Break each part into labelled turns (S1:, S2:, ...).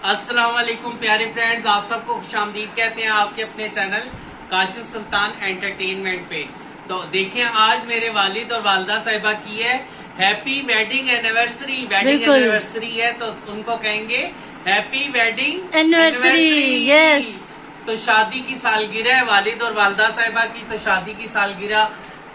S1: अस्सलाम वालेकुम प्यारे फ्रेंड्स, आप सबको खुशामदीद कहते हैं आपके अपने चैनल काशिफ सुल्तान एंटरटेनमेंट पे। तो देखिए आज मेरे वालिद और वालदा साहिबा की है happy wedding anniversary. Wedding anniversary है तो उनको कहेंगे हैप्पी वेडिंग एनिवर्सरी।
S2: यस।
S1: तो शादी की सालगिरह है वालिद और वालदा साहिबा की। तो शादी की सालगिरह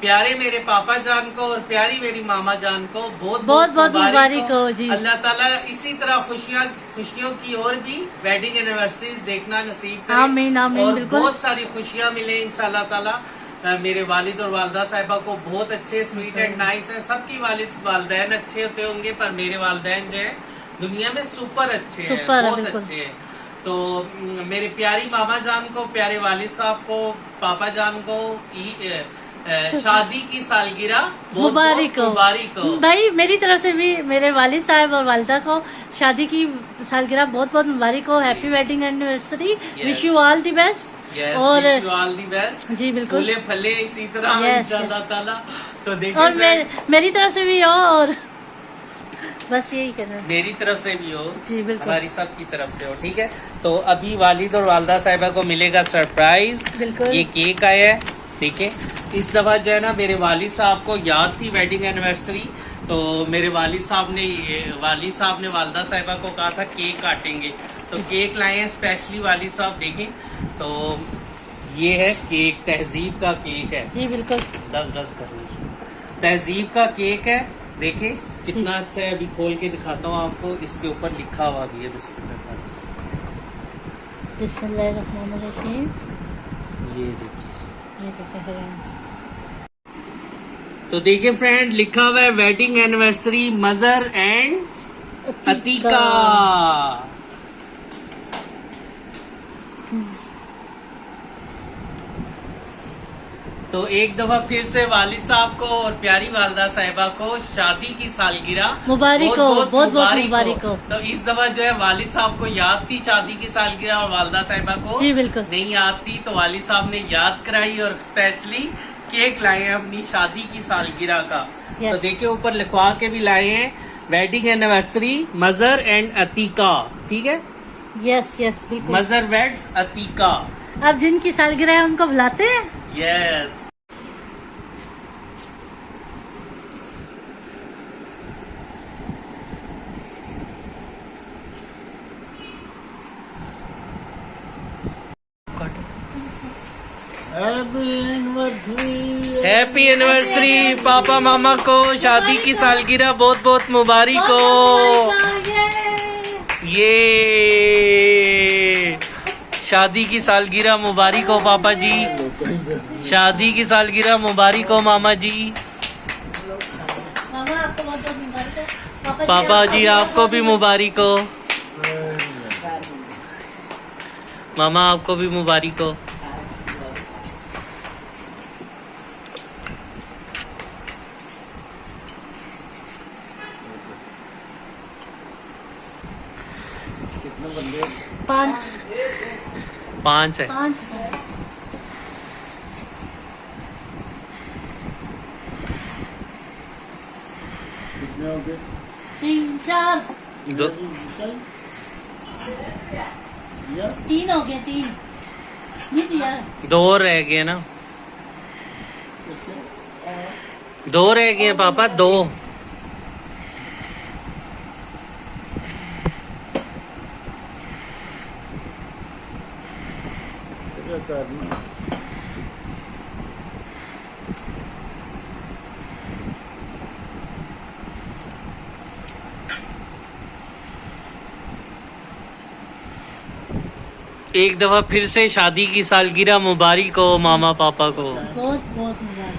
S1: प्यारे मेरे पापा जान को और प्यारी मेरी मामा जान को बहुत बहुत मुबारक हो जी। अल्लाह ताला इसी तरह खुशियों की और भी वेडिंग एनिवर्सरी देखना नसीब करे।
S2: आमीन आमीन।
S1: और बहुत सारी खुशियां मिले इंशाल्लाह ताला। मेरे वालिद और वालदा साहिबा को बहुत अच्छे स्वीट एंड नाइस है। सबकी वालिद वालदैन अच्छे होते होंगे पर मेरे वालदैन जो है दुनिया में सुपर अच्छे हैं, बहुत अच्छे हैं। तो मेरे प्यारी मामा जान को, प्यारे वालिद साहब को, पापा जान को शादी की सालगिरह मुबारक हो।
S2: भाई मेरी तरफ से भी मेरे वालिद साहब और वालिदा को शादी की सालगिरह बहुत बहुत मुबारक हो। Happy wedding anniversary. Wish you all the best.
S1: और ऑल दी बेस्ट
S2: जी बिल्कुल।
S1: फूले फले इसी तरह इंशाअल्लाह ताला। तो देखिए
S2: और मेरी तरफ से भी हो और बस यही कहना
S1: मेरी तरफ से भी हो
S2: जी बिल्कुल,
S1: हमारी सब की तरफ से हो। ठीक है। तो अभी वालिद और वालदा साहिबा को मिलेगा सरप्राइज।
S2: बिल्कुल।
S1: ये केक आया है। देखिए इस दफा जो है ना मेरे वालिद साहब को याद थी वेडिंग एनिवर्सरी। तो मेरे वालिद साहब ने वालदा साहिबा को कहा था केक काटेंगे। तो केक लाए हैं स्पेशली वालिद साहब। देखें तो ये है केक, तहजीब का केक है
S2: जी बिल्कुल।
S1: 10 कर लीजिए। तहजीब का केक है। देखें कितना अच्छा है। अभी खोल के दिखाता हूँ आपको। इसके ऊपर लिखा हुआ भी है
S2: बिस्मिल्लाहिर्रहमानिर्रहीम।
S1: ये देखिए। तो देखिए फ्रेंड लिखा हुआ है वेडिंग एनिवर्सरी मजर एंड अतीका। तो एक दफा फिर से वालिद साहब को और प्यारी वालदा साहिबा को शादी की सालगिरह
S2: मुबारक हो, बहुत बहुत मुबारक हो।
S1: तो इस दफा जो है वालिद साहब को याद थी शादी की सालगिरह और वालदा साहिबा को
S2: जी बिल्कुल
S1: नहीं याद थी। तो वालिद साहब ने याद कराई और स्पेशली केक लाए हैं अपनी शादी की सालगिरह का। तो देखिए ऊपर लिखवा के भी लाए हैं वेडिंग एनिवर्सरी मजर एंड अतीका। ठीक है।
S2: यस यस बिल्कुल।
S1: मजर वेड्स अतीका।
S2: अब जिनकी सालगिरह है उनको बुलाते हैं।
S1: यस। हैप्पी एनिवर्सरी पापा मामा को शादी की सालगिरह बहुत बहुत मुबारक हो। ये शादी की सालगिरह मुबारक हो पापा जी। शादी की सालगिरह मुबारक हो मामा जी। पापा जी आपको भी मुबारक हो। मामा आपको भी मुबारक हो। पांच है।
S2: 3 4
S1: 2
S2: 3 हो गए। 3 नहीं दिया।
S1: 2 रह गए ना। 2 रह गए पापा। 2 एक दफा फिर से शादी की सालगिरह मुबारक हो मामा पापा को।
S2: बहुत बहुत मुबारक।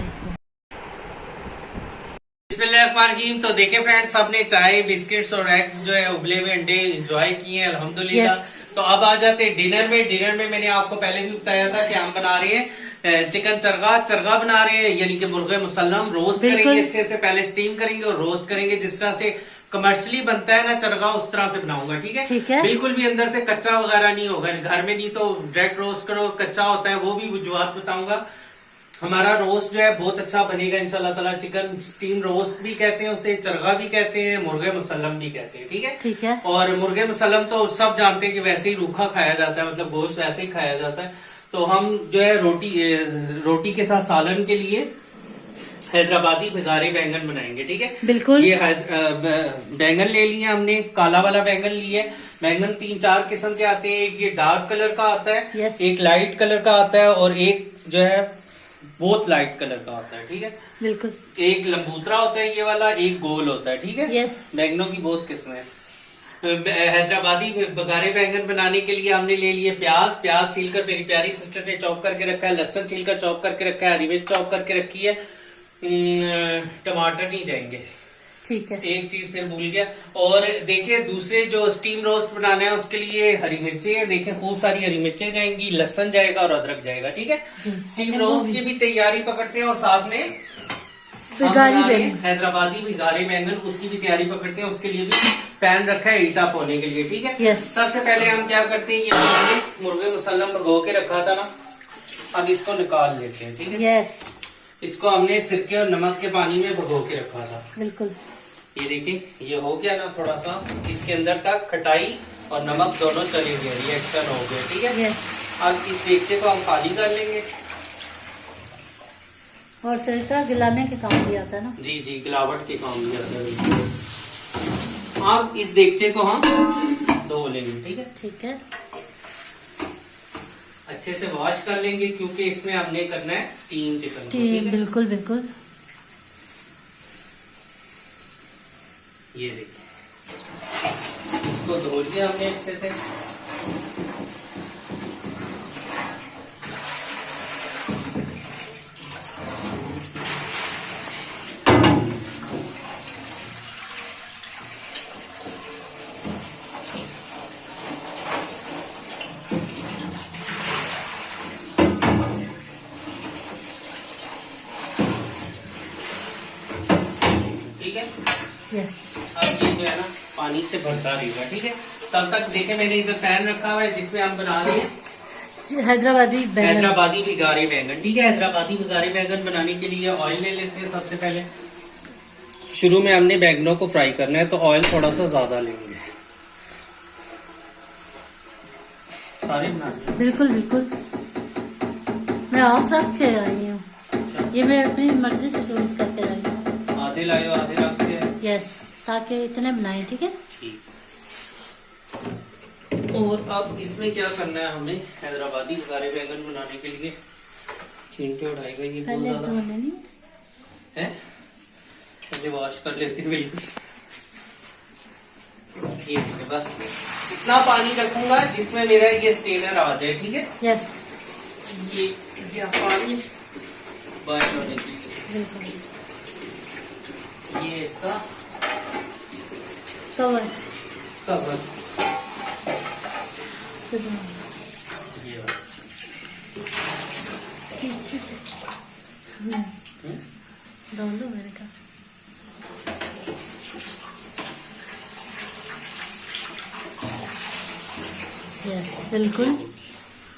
S1: बिस्मिल्लाहिर्रहमानिर्रहीम। तो देखे फ्रेंड्स सबने चाय बिस्किट्स और एग्स जो है उबले हुए अंडे एंजॉय किए हैं अल्हम्दुलिल्लाह। तो अब आ जाते हैं डिनर में। डिनर में मैंने आपको पहले भी बताया था कि हम बना रहे हैं चिकन चरगा बना रहे हैं, यानी कि मुर्गे मुसल्लम रोस्ट करेंगे अच्छे से। पहले स्टीम करेंगे और रोस्ट करेंगे। जिस तरह से कमर्शियली बनता है ना चरगा उस तरह से बनाऊंगा। ठीक है। बिल्कुल भी अंदर से कच्चा वगैरह नहीं होगा। घर में नहीं तो डायरेक्ट रोस्ट करो कच्चा होता है, वो भी वजूहत बताऊंगा। हमारा रोस्ट जो है बहुत अच्छा बनेगा इंशाल्लाह ताला। चिकन स्टीम रोस्ट भी कहते हैं उसे, चरगा भी कहते हैं, मुर्गे मुसल्लम भी कहते हैं, ठीक है।
S2: ठीक है।
S1: और मुर्गे मुसल्लम तो सब जानते हैं कि वैसे ही रूखा खाया जाता है, मतलब गोश्त वैसे ही खाया जाता है। तो हम जो है रोटी के साथ सालन के लिए हैदराबादी भिगारे बैंगन बनाएंगे, ठीक है।
S2: बिल्कुल।
S1: ये बैंगन ले लिए हमने, काला वाला बैंगन लिए। बैंगन 3-4 किस्म के आते हैं, एक ये डार्क कलर का आता है,
S2: Yes.
S1: एक लाइट कलर का आता है और एक जो है बहुत लाइट कलर का आता है, ठीक है।
S2: बिल्कुल।
S1: एक लंबूतरा होता है ये वाला, एक गोल होता है, ठीक है।
S2: Yes.
S1: बैंगनों की बहुत किस्में हैं। हैदराबादी बघारे बैंगन बनाने के लिए हमने ले लिए प्याज छीलकर मेरी प्यारी सिस्टर ने चॉप करके रखा है, लहसुन छीलकर चॉप करके रखा है, हरी मिर्च चॉप करके रखी है, टमाटर नहीं जाएंगे,
S2: ठीक है।
S1: एक चीज फिर भूल गया। और देखिए दूसरे जो स्टीम रोस्ट बनाना है उसके लिए हरी मिर्चें हैं, देखिए खूब सारी हरी मिर्चें जाएंगी, लहसुन जाएगा और अदरक जाएगा, ठीक है। स्टीम रोस्ट की भी तैयारी पकड़ते हैं और साथ में
S2: भिगारी बैंगन,
S1: हैदराबादी भिगारे बैंगन, उसकी भी तैयारी पकड़ते हैं। उसके लिए भी पैन रखा है ईटा पोने के लिए, ठीक है।
S2: Yes.
S1: सबसे पहले हम क्या करते हैं, ये हमने मुर्गे मुसल्लम भिगो के रखा था ना, अब इसको निकाल लेते हैं, ठीक है।
S2: यस,
S1: इसको हमने सिरके और नमक के पानी में भिगो के रखा था।
S2: बिल्कुल।
S1: ये देखिए ये हो गया ना, थोड़ा सा इसके अंदर तक खटाई और नमक दोनों चले गए, ये एक्शन हो गया, ठीक है।
S2: यस। अब
S1: इस देगचे को हम खाली कर लेंगे।
S2: और सिरका गिलाने के काम भी आता है ना।
S1: जी जी, गिलावट के काम भी आता है। अब इस देगचे को हम धो लेंगे, ठीक है।
S2: ठीक है।
S1: अच्छे से वॉश कर लेंगे क्योंकि इसमें हमने करना है स्टीम चिकन,
S2: स्टीम, बिल्कुल बिल्कुल।
S1: ये देखिए इसको धो लिया हमने अच्छे से। ठीक है।
S2: यस।
S1: अब ये जो है ना पानी से भरता रहेगा, ठीक है। तब तक देखे मैंने इधर पैन रखा हुआ है जिसमें हम बना रहे हैं
S2: हैदराबादी बैंगन।
S1: हैदराबादी भिगारे बैंगन, ठीक है। हैदराबादी भिगारे बैंगन बनाने के लिए ऑयल ले लेते हैं। सबसे पहले शुरू में हमने बैंगनों को फ्राई करना है तो ऑयल थोड़ा सा ज्यादा लेंगे। सारे बना लिए?
S2: बिल्कुल बिल्कुल। मैं हाफ रख के आई हूँ।
S1: अच्छा।
S2: ये मैं अपनी मर्जी से चॉइस करके आई हूँ।
S1: आधे लाए हो आधे रखते हैं।
S2: यस, ताकि इतने बनाए, ठीक है।
S1: ठीक। और अब इसमें क्या करना है हमें, हैदराबादी भिगारे बैंगन बनाने के लिए छींटे उठाएगा ये बहुत
S2: पहले
S1: ज्यादा
S2: धोने नहीं
S1: है, पहले वॉश कर लेते हैं बिल्कुल। ये देखिए, बस इतना पानी रखूंगा जिसमें मेरा ये स्टेनर आ जाए, ठीक है।
S2: यस,
S1: ये पानी बॉयल होने के लिए,
S2: बिल्कुल।
S1: ये इसका
S2: कवर
S1: कवर, ये वाला।
S2: पीछे से डाल दो मेरे का। यस, बिल्कुल।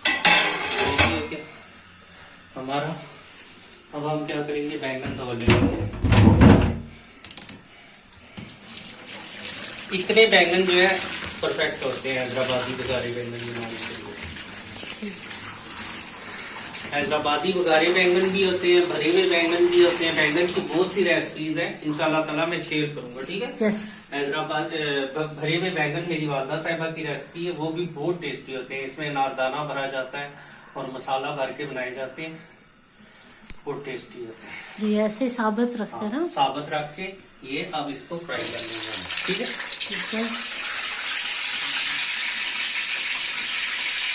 S1: ठीक है हमारा। अब हम क्या करेंगे, बैंगन धो लेंगे। इतने बैंगन जो है परफेक्ट होते हैं हैदराबादी भिगारे बैंगन बनाने के लिए। हैदराबादी भिगारे बैंगन भी होते हैं, भरे हुए बैंगन भी होते हैं। बैंगन की बहुत सी रेसिपीज हैं, इंशाल्लाह ताला मैं शेयर करूंगा, ठीक है।
S2: यस।
S1: हैदराबाद भरे हुए बैंगन मेरी वालदा साहिबा की रेसिपी है, वो भी बहुत टेस्टी होते हैं। इसमें नारदाना भरा जाता है और मसाला भर के बनाए जाते हैं, बहुत टेस्टी होते हैं।
S2: जी, ऐसे साबुत रखते हैं ना।
S1: साबुत रख के ये अब इसको फ्राई कर लेंगे, ठीक है।
S2: ठीक है।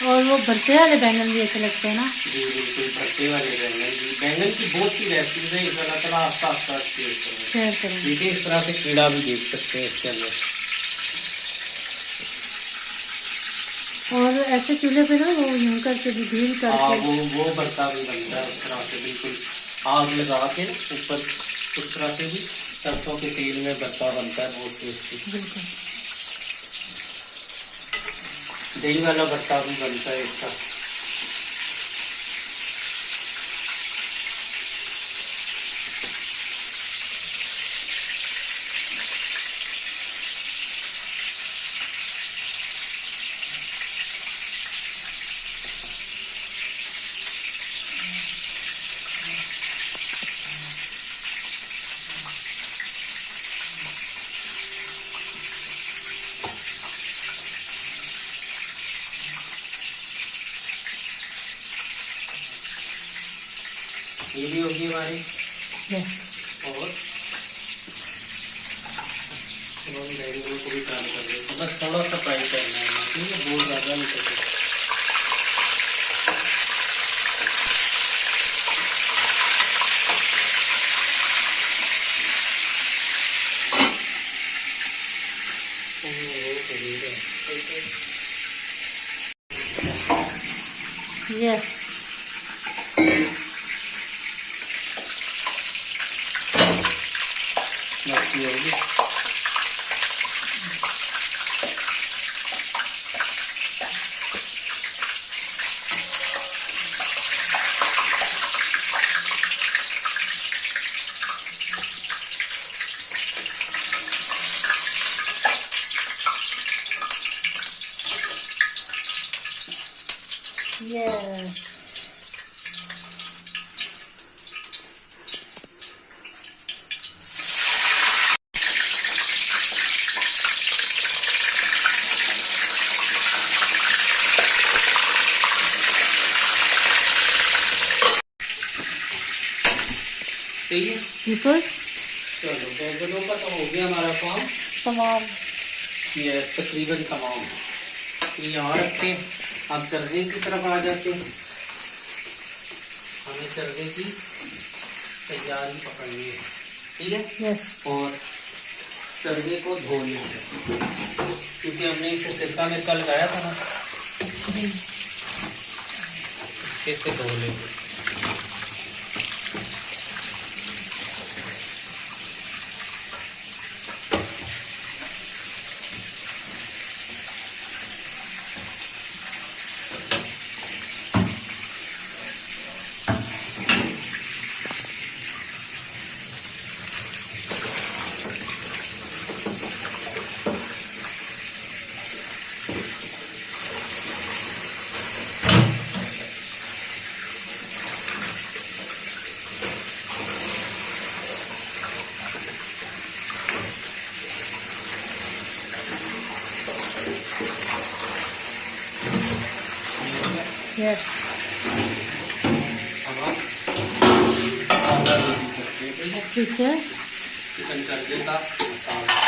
S2: और वो भरते वाले बैंगन भी अच्छे लगते हैं ना।
S1: जी बिल्कुल, भरते वाले बैंगन भी। बैंगन की बहुत सी रेसिपीज है, इंशाल्लाह ताला आस्ता आस्ता
S2: शेयर करेंगे।
S1: देखिए इस तरह से कीड़ा भी देख सकते हैं इसके अंदर।
S2: और ऐसे चूल्हे पे ना वो यूं करके भी ढील
S1: हाँ,
S2: करके
S1: वो भरता भी बनता है उस तरह से, बिल्कुल आग लगा के ऊपर उस तरह से भी सरसों के तेल में भरता बनता है, बहुत टेस्टी।
S2: बिल्कुल।
S1: दही वाला भरता भी बनता है इसका। ये भी होगी हमारी।
S2: यस।
S1: और वेजिटेबल को भी फ्राई कर देते हैं, बस थोड़ा सा फ्राई करना है, ठीक है, बहुत ज़्यादा नहीं करना।
S2: यस।
S1: बाकी होगी।
S2: यस।
S1: सही है।
S2: बिल्कुल
S1: चलो बैंगनों का तो हो गया हमारा काम
S2: तमाम।
S1: यस, तकरीबन तमाम। ये यहाँ रखते हैं, अब चरगे की तरफ आ जाते हैं। हमें चरगे की तैयारी पकड़नी है, ठीक है।
S2: यस।
S1: और चरगे को धो लेंगे, क्योंकि हमने इसे सिरका में कल गाया था ना, इसे धो लेंगे।
S2: यस। ठीक है।
S1: चिकन चरगे का मसाला।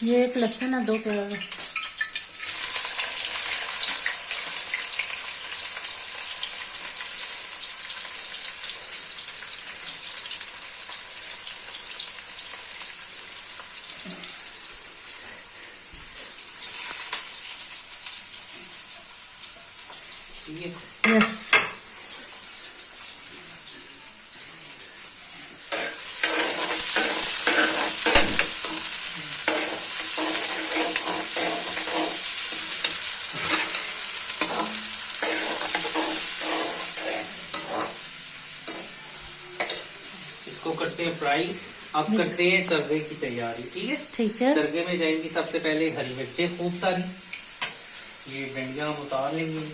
S2: ये एक लहसुन है, 2 प्याज। यस।
S1: इसको करते हैं फ्राई। अब करते हैं चरगे की तैयारी, ठीक है।
S2: ठीक है।
S1: चरगे में जाएंगी सबसे पहले हरी मिर्चें खूब सारी, ये डंडियां हम उतार लेंगे।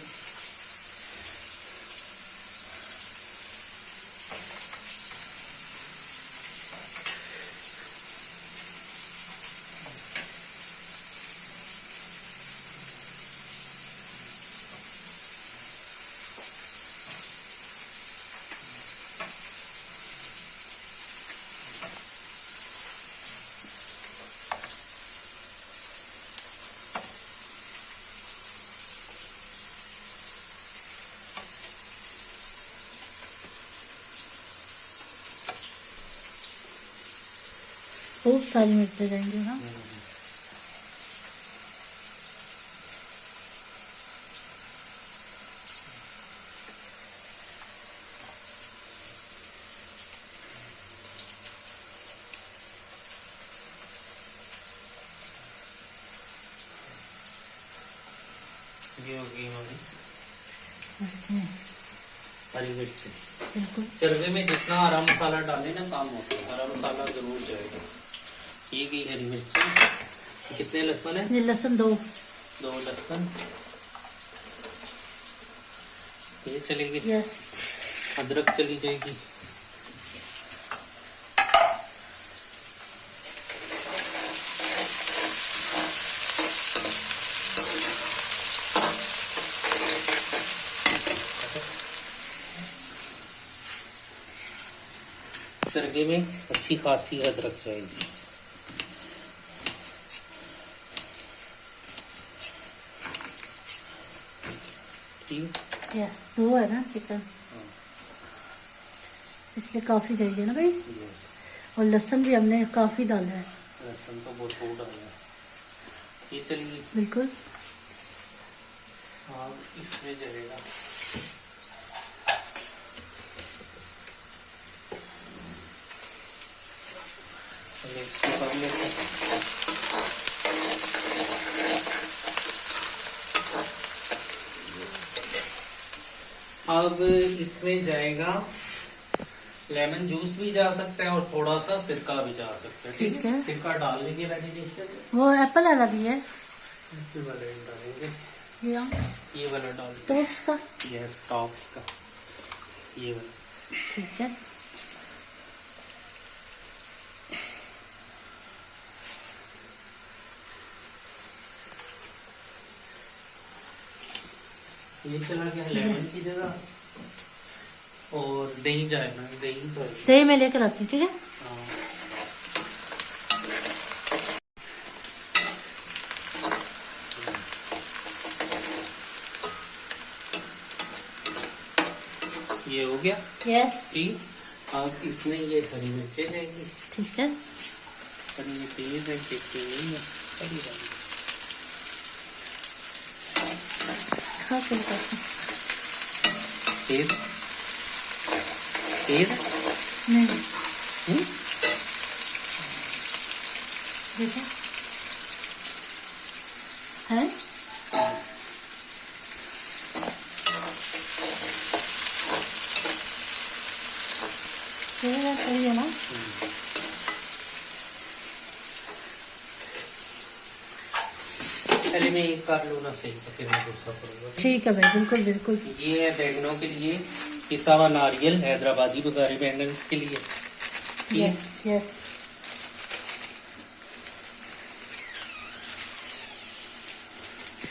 S2: खूब सारी मिर्चें जाएंगी। हाँ।
S1: ये होगी हमारी
S2: अच्छा।
S1: हरी मिर्ची।
S2: बिल्कुल।
S1: चरगे में जितना हरा मसाला डाले ना काम होता है, हरा मसाला जरूर जाएगा। ये गई हरी मिर्ची। कितने लहसुन है?
S2: ये लहसुन 2
S1: लहसुन। ये चलेगी।
S2: यस।
S1: अदरक चली जाएगी। सरगे में अच्छी खासी अदरक जाएगी। ठीक।
S2: यस 2 है ना चिकन, इसलिए काफी चाहिए ना भाई।
S1: यस।
S2: और लहसुन भी हमने काफी डाला है।
S1: लहसुन तो बहुत हो डाला है। ये चलिए।
S2: बिल्कुल।
S1: हाँ, इसमें जाएगा इसको कर लेते हैं। अब इसमें जाएगा लेमन जूस भी जा सकता है और थोड़ा सा सिरका भी जा सकता है। ठीक है। सिरका डाल लेंगे मैरिनेशन।
S2: वो एप्पल वाला भी है,
S1: एप्पल वाला डालेंगे।
S2: ये
S1: वाला डाल
S2: टॉप्स का।
S1: यस, टॉप्स का ये वाला।
S2: ठीक है।
S1: ये चला गया लेमन की जगह। और दही जाएगा, दही तो
S2: दही मैं लेकर आती हूँ। ठीक है।
S1: हाँ। ये हो गया।
S2: यस।
S1: ठीक। अब इसमें ये हरी मिर्चें जाएंगी।
S2: ठीक है।
S1: पर ये तेज है कि नहीं है, सही डालेंगे।
S2: हाँ बिल्कुल।
S1: तेज तेज
S2: नहीं।
S1: हम्म?
S2: देखो है। सही है ना।
S1: पहले मैं एक कर लूँ ना सही, तो फिर मैं दूसरा करूँगा।
S2: ठीक है भाई, बिल्कुल बिल्कुल।
S1: ये है बैंगनों के लिए पिसा हुआ नारियल, हैदराबादी बघारे बैंगन के लिए।
S2: Yes yes.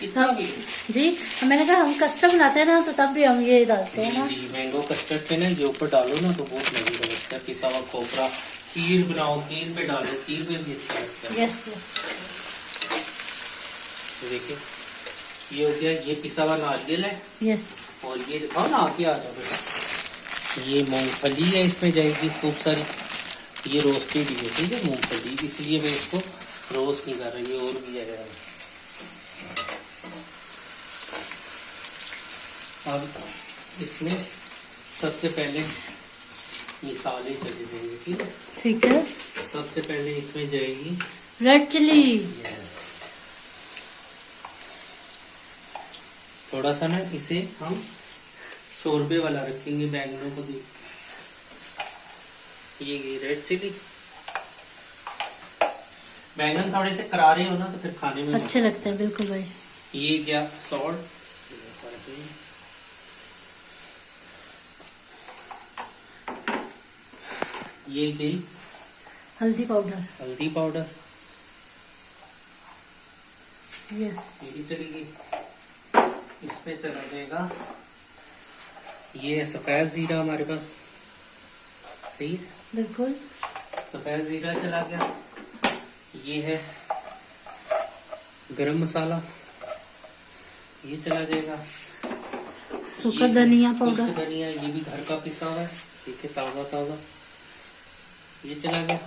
S1: इतना भी
S2: जी, मैंने कहा हम कस्टर्ड बनाते हैं ना, तो तब भी हम ये डालते हैं ना।
S1: जी, मैंगो कस्टर्ड पे ना ये ऊपर डालो ना तो बहुत मजेदार लगता है। पिसा हुआ खोपरा, खीर बनाओ, खीर पे डालो, खीर पे भी अच्छा लगता है।
S2: Yes yes.
S1: देखिए ये हो गया, ये पिसा हुआ नारियल है।
S2: यस।
S1: और ये दिखाओ ना, आके आ जाओ बेटा। ये मूंगफली है, इसमें जाएगी खूब सारी। ये रोस्टेड ही है, ठीक है मूंगफली, इसलिए मैं इसको रोस्ट नहीं कर रही, ये और भी है। अब इसमें सबसे पहले मिसाले चले जाएंगे। ठीक है।
S2: ठीक है।
S1: सबसे पहले इसमें जाएगी
S2: रेड चिली।
S1: यस। थोड़ा सा ना इसे हम शोरबे वाला रखेंगे बैंगनों को भी। ये रेड चिली, बैंगन थोड़े से करारे हो ना तो फिर खाने में
S2: अच्छे लगते हैं। बिल्कुल भाई।
S1: ये क्या सॉल्ट, ये गई
S2: हल्दी पाउडर।
S1: हल्दी पाउडर,
S2: यस।
S1: ये भी चलेगी। इसमें चला जाएगा ये सफेद जीरा हमारे पास। सही है,
S2: बिल्कुल।
S1: सफेद जीरा चला गया। ये है गरम मसाला, ये चला जाएगा।
S2: सूखा धनिया पाउडर।
S1: सूखा धनिया, ये भी घर का पिसा हुआ है, ठीक है, ताज़ा ताज़ा। ये चला गया।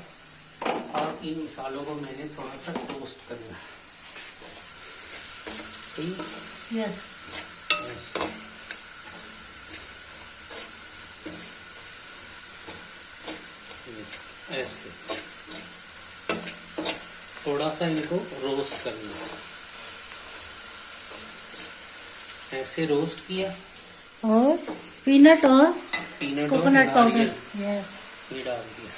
S1: और इन मसालों को मैंने थोड़ा सा टोस्ट करना है।
S2: यस।
S1: ऐसे थोड़ा सा इनको रोस्ट करना है। ऐसे रोस्ट किया
S2: और पीनट और
S1: पीनट
S2: कोकोनट पाउडर। यस,
S1: ये डाल दिया।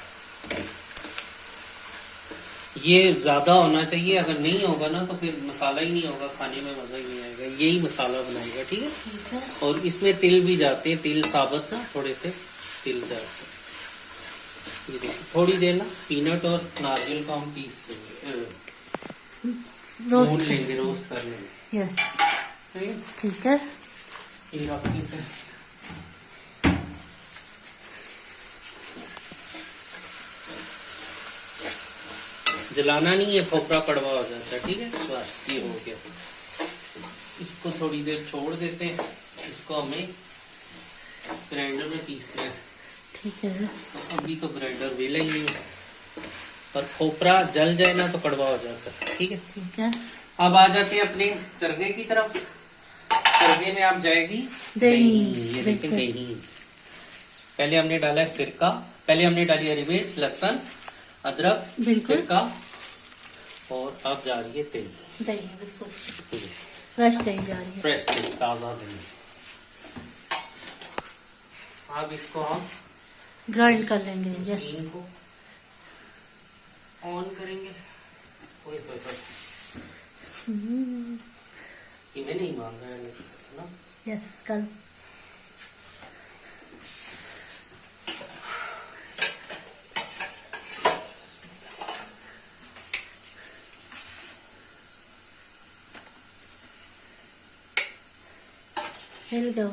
S1: ये ज्यादा होना चाहिए, अगर नहीं होगा ना तो फिर मसाला ही नहीं होगा, खाने में मजा ही नहीं आएगा। यही मसाला बनाएगा, ठीक है।
S2: ठीक है।
S1: और इसमें तिल भी जाते हैं, तिल साबुत ना, थोड़े से तिल जाते हैं। ये देखिए, थोड़ी देर ना पीनट और नारियल को हम पीस लेंगे,
S2: रोस्ट
S1: भून लेंगे, रोस्ट कर लेंगे।
S2: यस,
S1: ठीक है।
S2: ठीक है।
S1: ये रख देते हैं। जलाना नहीं है, खोपरा कड़वा हो जाता है, ठीक है। बस ये हो गया। इसको थोड़ी देर छोड़ देते हैं, इसको हमें ग्राइंडर में पीसना है।
S2: ठीक है।
S1: अभी तो ग्राइंडर वेला ही नहीं है, पर खोपरा जल जाए ना तो कड़वा हो जाता है, ठीक है।
S2: ठीक है।
S1: अब आ जाते हैं अपने चरगे की तरफ। चरगे में आप जाएगी
S2: दही।
S1: ये देखें दही। पहले हमने डाला है सिरका, पहले हमने डाली हरी मिर्च, लहसुन, अदरक,
S2: बिल्कुल।
S1: सिरका, और अब जा रही है दही।
S2: दही बिल्कुल फ्रेश दही जा रही है।
S1: फ्रेश दही, ताजा दही। अब इसको हम
S2: ग्राइंड कर लेंगे। यस,
S1: मशीन को ऑन करेंगे। ओए ओए ओए, ये मैं नहीं मान रहा है ना।
S2: यस, कल हिल जाओ।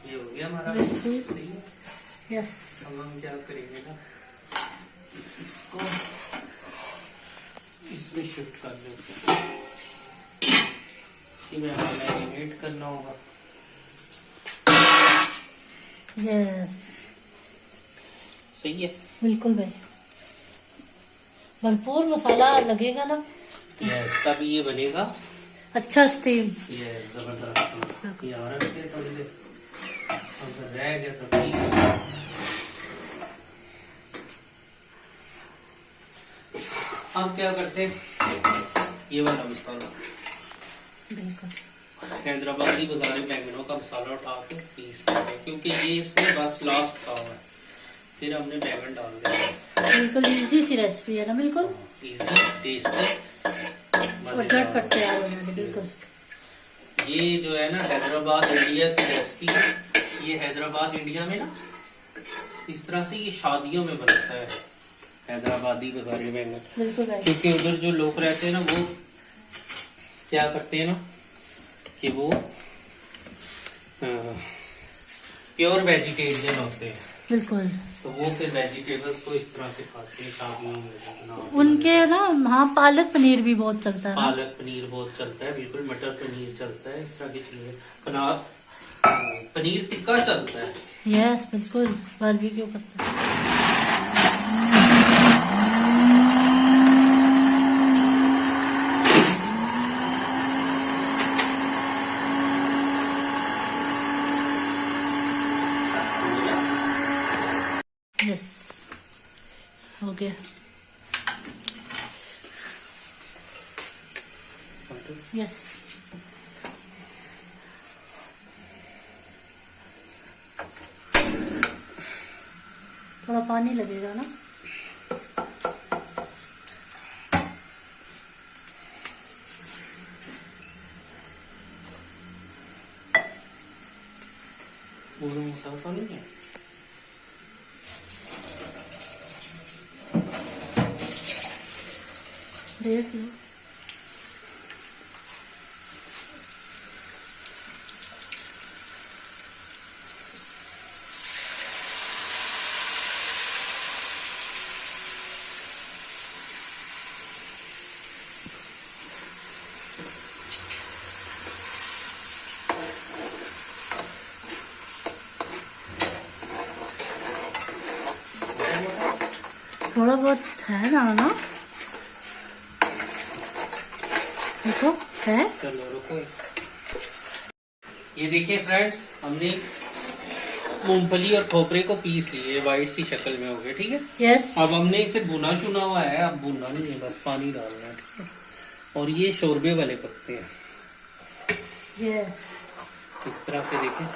S1: ये हो गया हमारा।
S2: बिल्कुल।
S1: सही है।
S2: यस,
S1: अब हम क्या करेंगे ना, इसको इसमें शिफ्ट कर देते हैं। इसी में हमें मैरिनेट करना होगा।
S2: यस,
S1: सही है।
S2: बिल्कुल भाई, भरपूर मसाला लगेगा ना,
S1: यस, तब ये बनेगा।
S2: अच्छा स्टीम।
S1: ये जबरदस्त। ये और रखते हैं थोड़ी देर, अगर रह गया तो ठीक है। हम क्या करते हैं, ये वाला मसाला
S2: बिल्कुल
S1: हैदराबादी बघारे बैंगनों का मसाला उठा के पीस देते हैं, क्योंकि ये इसमें बस लास्ट था हुआ है। फिर हमने बैंगन डाल दिया।
S2: बिल्कुल इजी सी रेसिपी है ना, बिल्कुल
S1: इजी, टेस्टी,
S2: झटपट तैयार हो जाएगी। बिल्कुल
S1: ये जो है ना हैदराबाद इंडिया की रेसिपी, ये हैदराबाद इंडिया में ना इस तरह से ये शादियों में बनता है, हैदराबादी बघारे बैंगन।
S2: बिल्कुल भाई,
S1: क्योंकि उधर जो लोग रहते हैं ना, वो क्या करते हैं ना कि वो प्योर वेजिटेरियन होते हैं,
S2: बिल्कुल
S1: तो वो फिर वेजिटेबल्स को इस तरह से खाते हैं शादियों में।
S2: उनके ना, हाँ, पालक पनीर भी बहुत चलता है ना।
S1: पालक पनीर बहुत चलता है, बिल्कुल। मटर पनीर चलता है, इस तरह की चीजें। पनीर टिक्का चलता है।
S2: यस, बिल्कुल बारबेक्यू करते हैं। यस, हो गया। यस, थोड़ा पानी लगेगा ना।
S1: पूरा मोटा तो नहीं है।
S2: देख लो। थोड़ा बहुत है ना देखो है।
S1: चलो रुको, ये देखिए फ्रेंड्स, हमने मूंगफली और खोपरे को पीस लिए, वाइट सी शक्ल में हो गए, ठीक है।
S2: यस।
S1: अब हमने इसे भुना शुना हुआ है, अब भुना नहीं है, बस पानी डालना है, ठीक है। और ये शोरबे वाले पत्ते हैं,
S2: यस।
S1: इस तरह से देखें,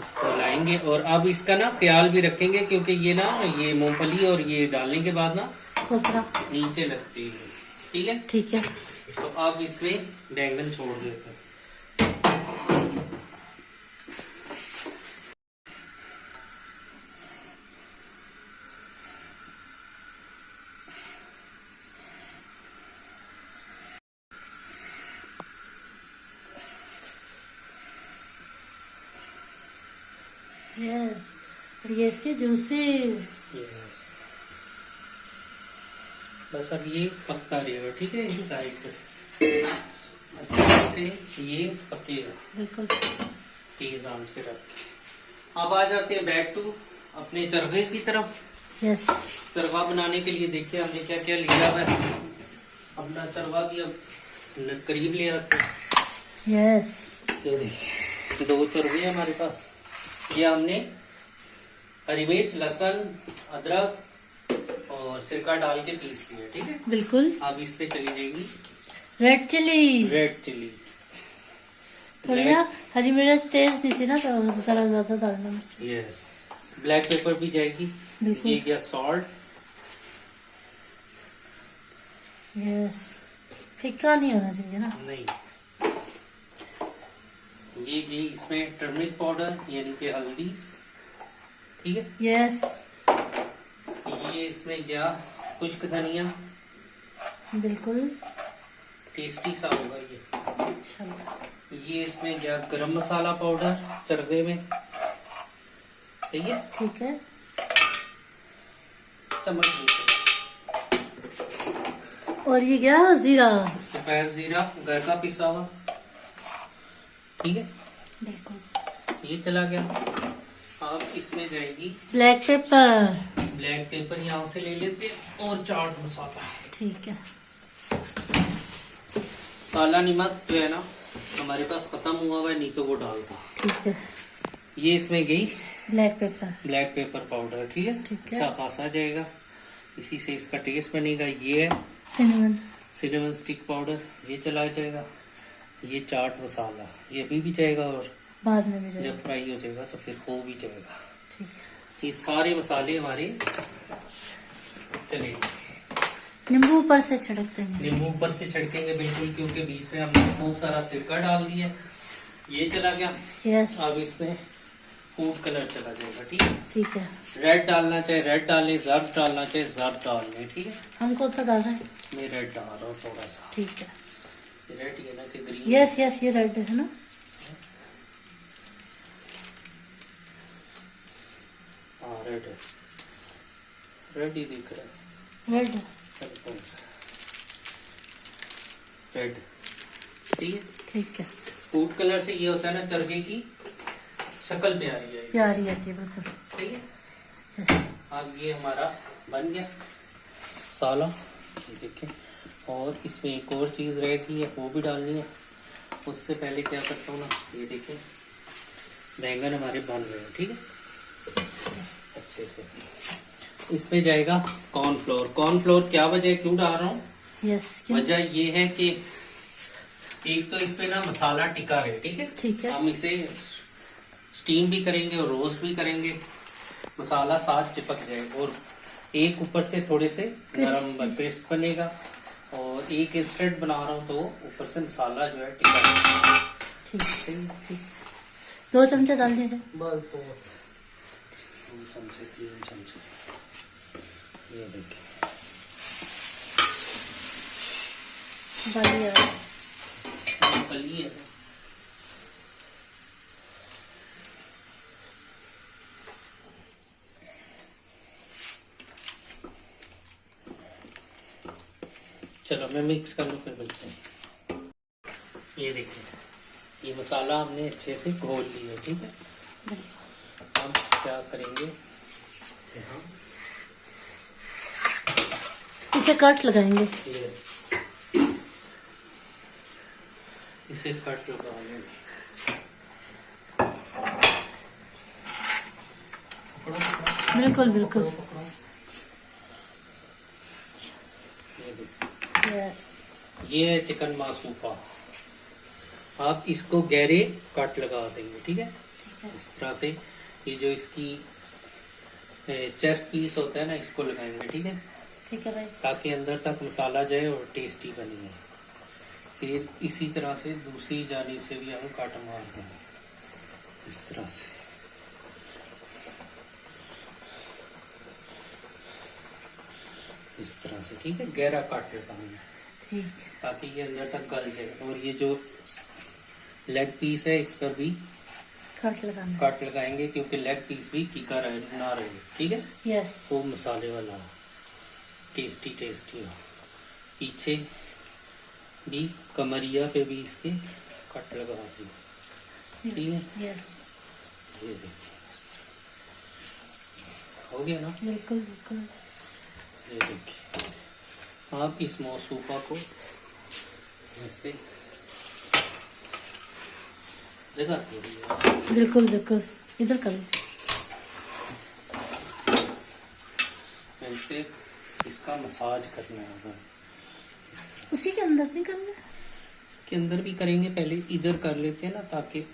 S1: इसको लाएंगे। और अब इसका ना ख्याल भी रखेंगे, क्योंकि ये ना, ये मूंगफली और ये डालने के बाद ना
S2: खोपरा
S1: नीचे लगती है, ठीक है।
S2: ठीक है।
S1: तो अब इसमें बैंगन छोड़ देते हैं।
S2: यस। और ये इसके जूसेस।
S1: यस, बस अब ये पकता रहेगा, ठीक है, इस साइड पे अच्छे से ये पकेगा,
S2: बिल्कुल
S1: तेज आंच पे रख के। अब आ जाते हैं बैक टू अपने चरखे की तरफ।
S2: यस।
S1: चरवा बनाने के लिए देखिए हमने क्या क्या लिया हुआ है। अपना चरवा भी अब करीब ले रखते हैं।
S2: यस।
S1: ये देखिए 2 चरवे हैं हमारे पास। ये हमने हरी मिर्च, लहसुन, अदरक और सिरका डाल के पीस लिया, ठीक है।
S2: बिल्कुल।
S1: अब इस पे चली जाएगी
S2: रेड चिली।
S1: Red chilli.
S2: थोड़ी ना हरी मिर्च तेज नहीं थी ना, तो जरा ज्यादा डालना मिर्च।
S1: यस। ब्लैक पेपर भी जाएगी।
S2: बिल्कुल।
S1: ये गया सॉल्ट।
S2: यस। फीका नहीं होना चाहिए ना।
S1: नहीं, ये गई इसमें टर्मरिक पाउडर यानी कि हल्दी, ठीक है।
S2: यस।
S1: ये इसमें गया खुश्क धनिया,
S2: बिल्कुल।
S1: टेस्टी सा होगा ये।
S2: इंशाल्लाह।
S1: ये इसमें गया गरम मसाला पाउडर चरखे में, सही है।
S2: ठीक है।
S1: चम्मच नीचे।
S2: और ये गया जीरा।
S1: सफेद जीरा घर का पिसा हुआ, ठीक है।
S2: बिल्कुल।
S1: ये चला गया। अब इसमें जाएगी
S2: ब्लैक पेपर।
S1: ब्लैक पेपर, यहाँ से ले लेते हैं, और चाट मसाला।
S2: ठीक है।
S1: काला नमक जो है ना हमारे पास खत्म हुआ हुआ है, नहीं तो वो डालता।
S2: ठीक है।
S1: ये इसमें गई
S2: black pepper.
S1: Black pepper powder, ठीक है।
S2: ठीक है।
S1: अच्छा खासा जाएगा, इसी से इसका टेस्ट बनेगा। ये है
S2: सिनेमन।
S1: सिनेमन स्टिक पाउडर, ये चला जाएगा। ये चाट मसाला, ये भी जाएगा, और
S2: बाद में भी जाएगा।
S1: जब फ्राई हो जाएगा तो फिर हो भी जाएगा।
S2: ठीक है।
S1: ये सारे मसाले हमारे चलेंगे।
S2: नींबू ऊपर से छिड़क देंगे।
S1: नींबू ऊपर से छिड़केंगे बिल्कुल, क्योंकि बीच में हमने खूब सारा सिरका डाल दिया। ये चला गया।
S2: यस।
S1: अब इसमें फूड कलर चला जाएगा, ठीक है।
S2: ठीक है।
S1: रेड डालना चाहे रेड डालें, जर्द डालना चाहे जर्द डाल लें, ठीक है।
S2: हम कौन सा डाल रहे हैं?
S1: मैं रेड डाल रहा हूँ थोड़ा सा।
S2: ठीक है।
S1: रेड ये ना कि ग्रीन।
S2: यस यस, ये रेड है ना।
S1: हाँ रेड है, रेड ही दिख रहा है।
S2: रेड।
S1: कौन सा रेड, ठीक है।
S2: ठीक है।
S1: फूड कलर से ये होता है ना, चरखे की शक्ल प्यारी जाएगी,
S2: प्यारी आती है बिल्कुल।
S1: सही है। अब ये हमारा बन गया साला, देखिए। और इसमें एक और चीज रह गई है, वो भी डालनी है। उससे पहले क्या करता हूँ ना, ये देखिए बैंगन हमारे बन रहे हैं, ठीक है, अच्छे से। इसमें जाएगा कॉर्नफ्लोर। कॉर्नफ्लोर क्या वजह है, क्यों डाल रहा हूँ?
S2: यस। क्यों?
S1: वजह ये है कि एक तो इसमें ना मसाला टिका रहे, ठीक है।
S2: ठीक है।
S1: हम इसे स्टीम भी करेंगे और रोस्ट भी करेंगे, मसाला साथ चिपक जाएगा। और एक ऊपर से थोड़े से नरम क्रिस्प बनेगा, और एक इंस्टेंट बना रहा हूँ तो ऊपर से मसाला जो है टिका रहेगा।
S2: ठीक है। ठीक। 2 चमचे डाल दीजिए।
S1: बस 2 चमचे 3 चमचे, ये देखिए
S2: बढ़िया।
S1: मूंगफली है। चलो मैं मिक्स कर लूँ, फिर मिलते हैं। ये देखिए ये मसाला हमने अच्छे से घोल लिया, ठीक है। अब क्या करेंगे, यहाँ
S2: इसे कट लगाएंगे।
S1: इसे कट लगा लेंगे।
S2: बिल्कुल बिल्कुल।
S1: ये देखिए,
S2: यस।
S1: ये है चिकन मासूपा। आप इसको गहरे कट लगा देंगे, ठीक है। इस तरह से ये जो इसकी चेस्ट पीस होता है ना, इसको लगाएंगे, ठीक है।
S2: ठीक है भाई।
S1: ताकि अंदर तक मसाला जाए और टेस्टी बने। फिर इसी तरह से दूसरी जानिब से भी हम काट मार देंगे, इस तरह से। इस तरह से, ठीक है, गहरा काट लगाएंगे,
S2: ठीक।
S1: ताकि ये अंदर तक गल जाए। और ये जो लेग पीस है, इस पर भी
S2: कट लगाना है।
S1: कट लगाएंगे, क्योंकि लेग पीस भी फीका रहे ना रहे, ठीक है।
S2: यस।
S1: वो मसाले वाला हो, टेस्टी टेस्टी हो। पीछे भी कमरिया पे भी इसके कट लगा देंगे, ठीक है।
S2: यस।
S1: ये देखिए, हो गया ना।
S2: बिल्कुल बिल्कुल।
S1: ये देखिए, आप इस मौसूफा को ऐसे जगह थोड़ी है,
S2: बिल्कुल बिल्कुल। इधर करो।
S1: ऐसे इसका मसाज करना होगा।
S2: उसी के अंदर नहीं करना।
S1: इसके अंदर भी करेंगे, पहले इधर कर लेते हैं ना, ताकि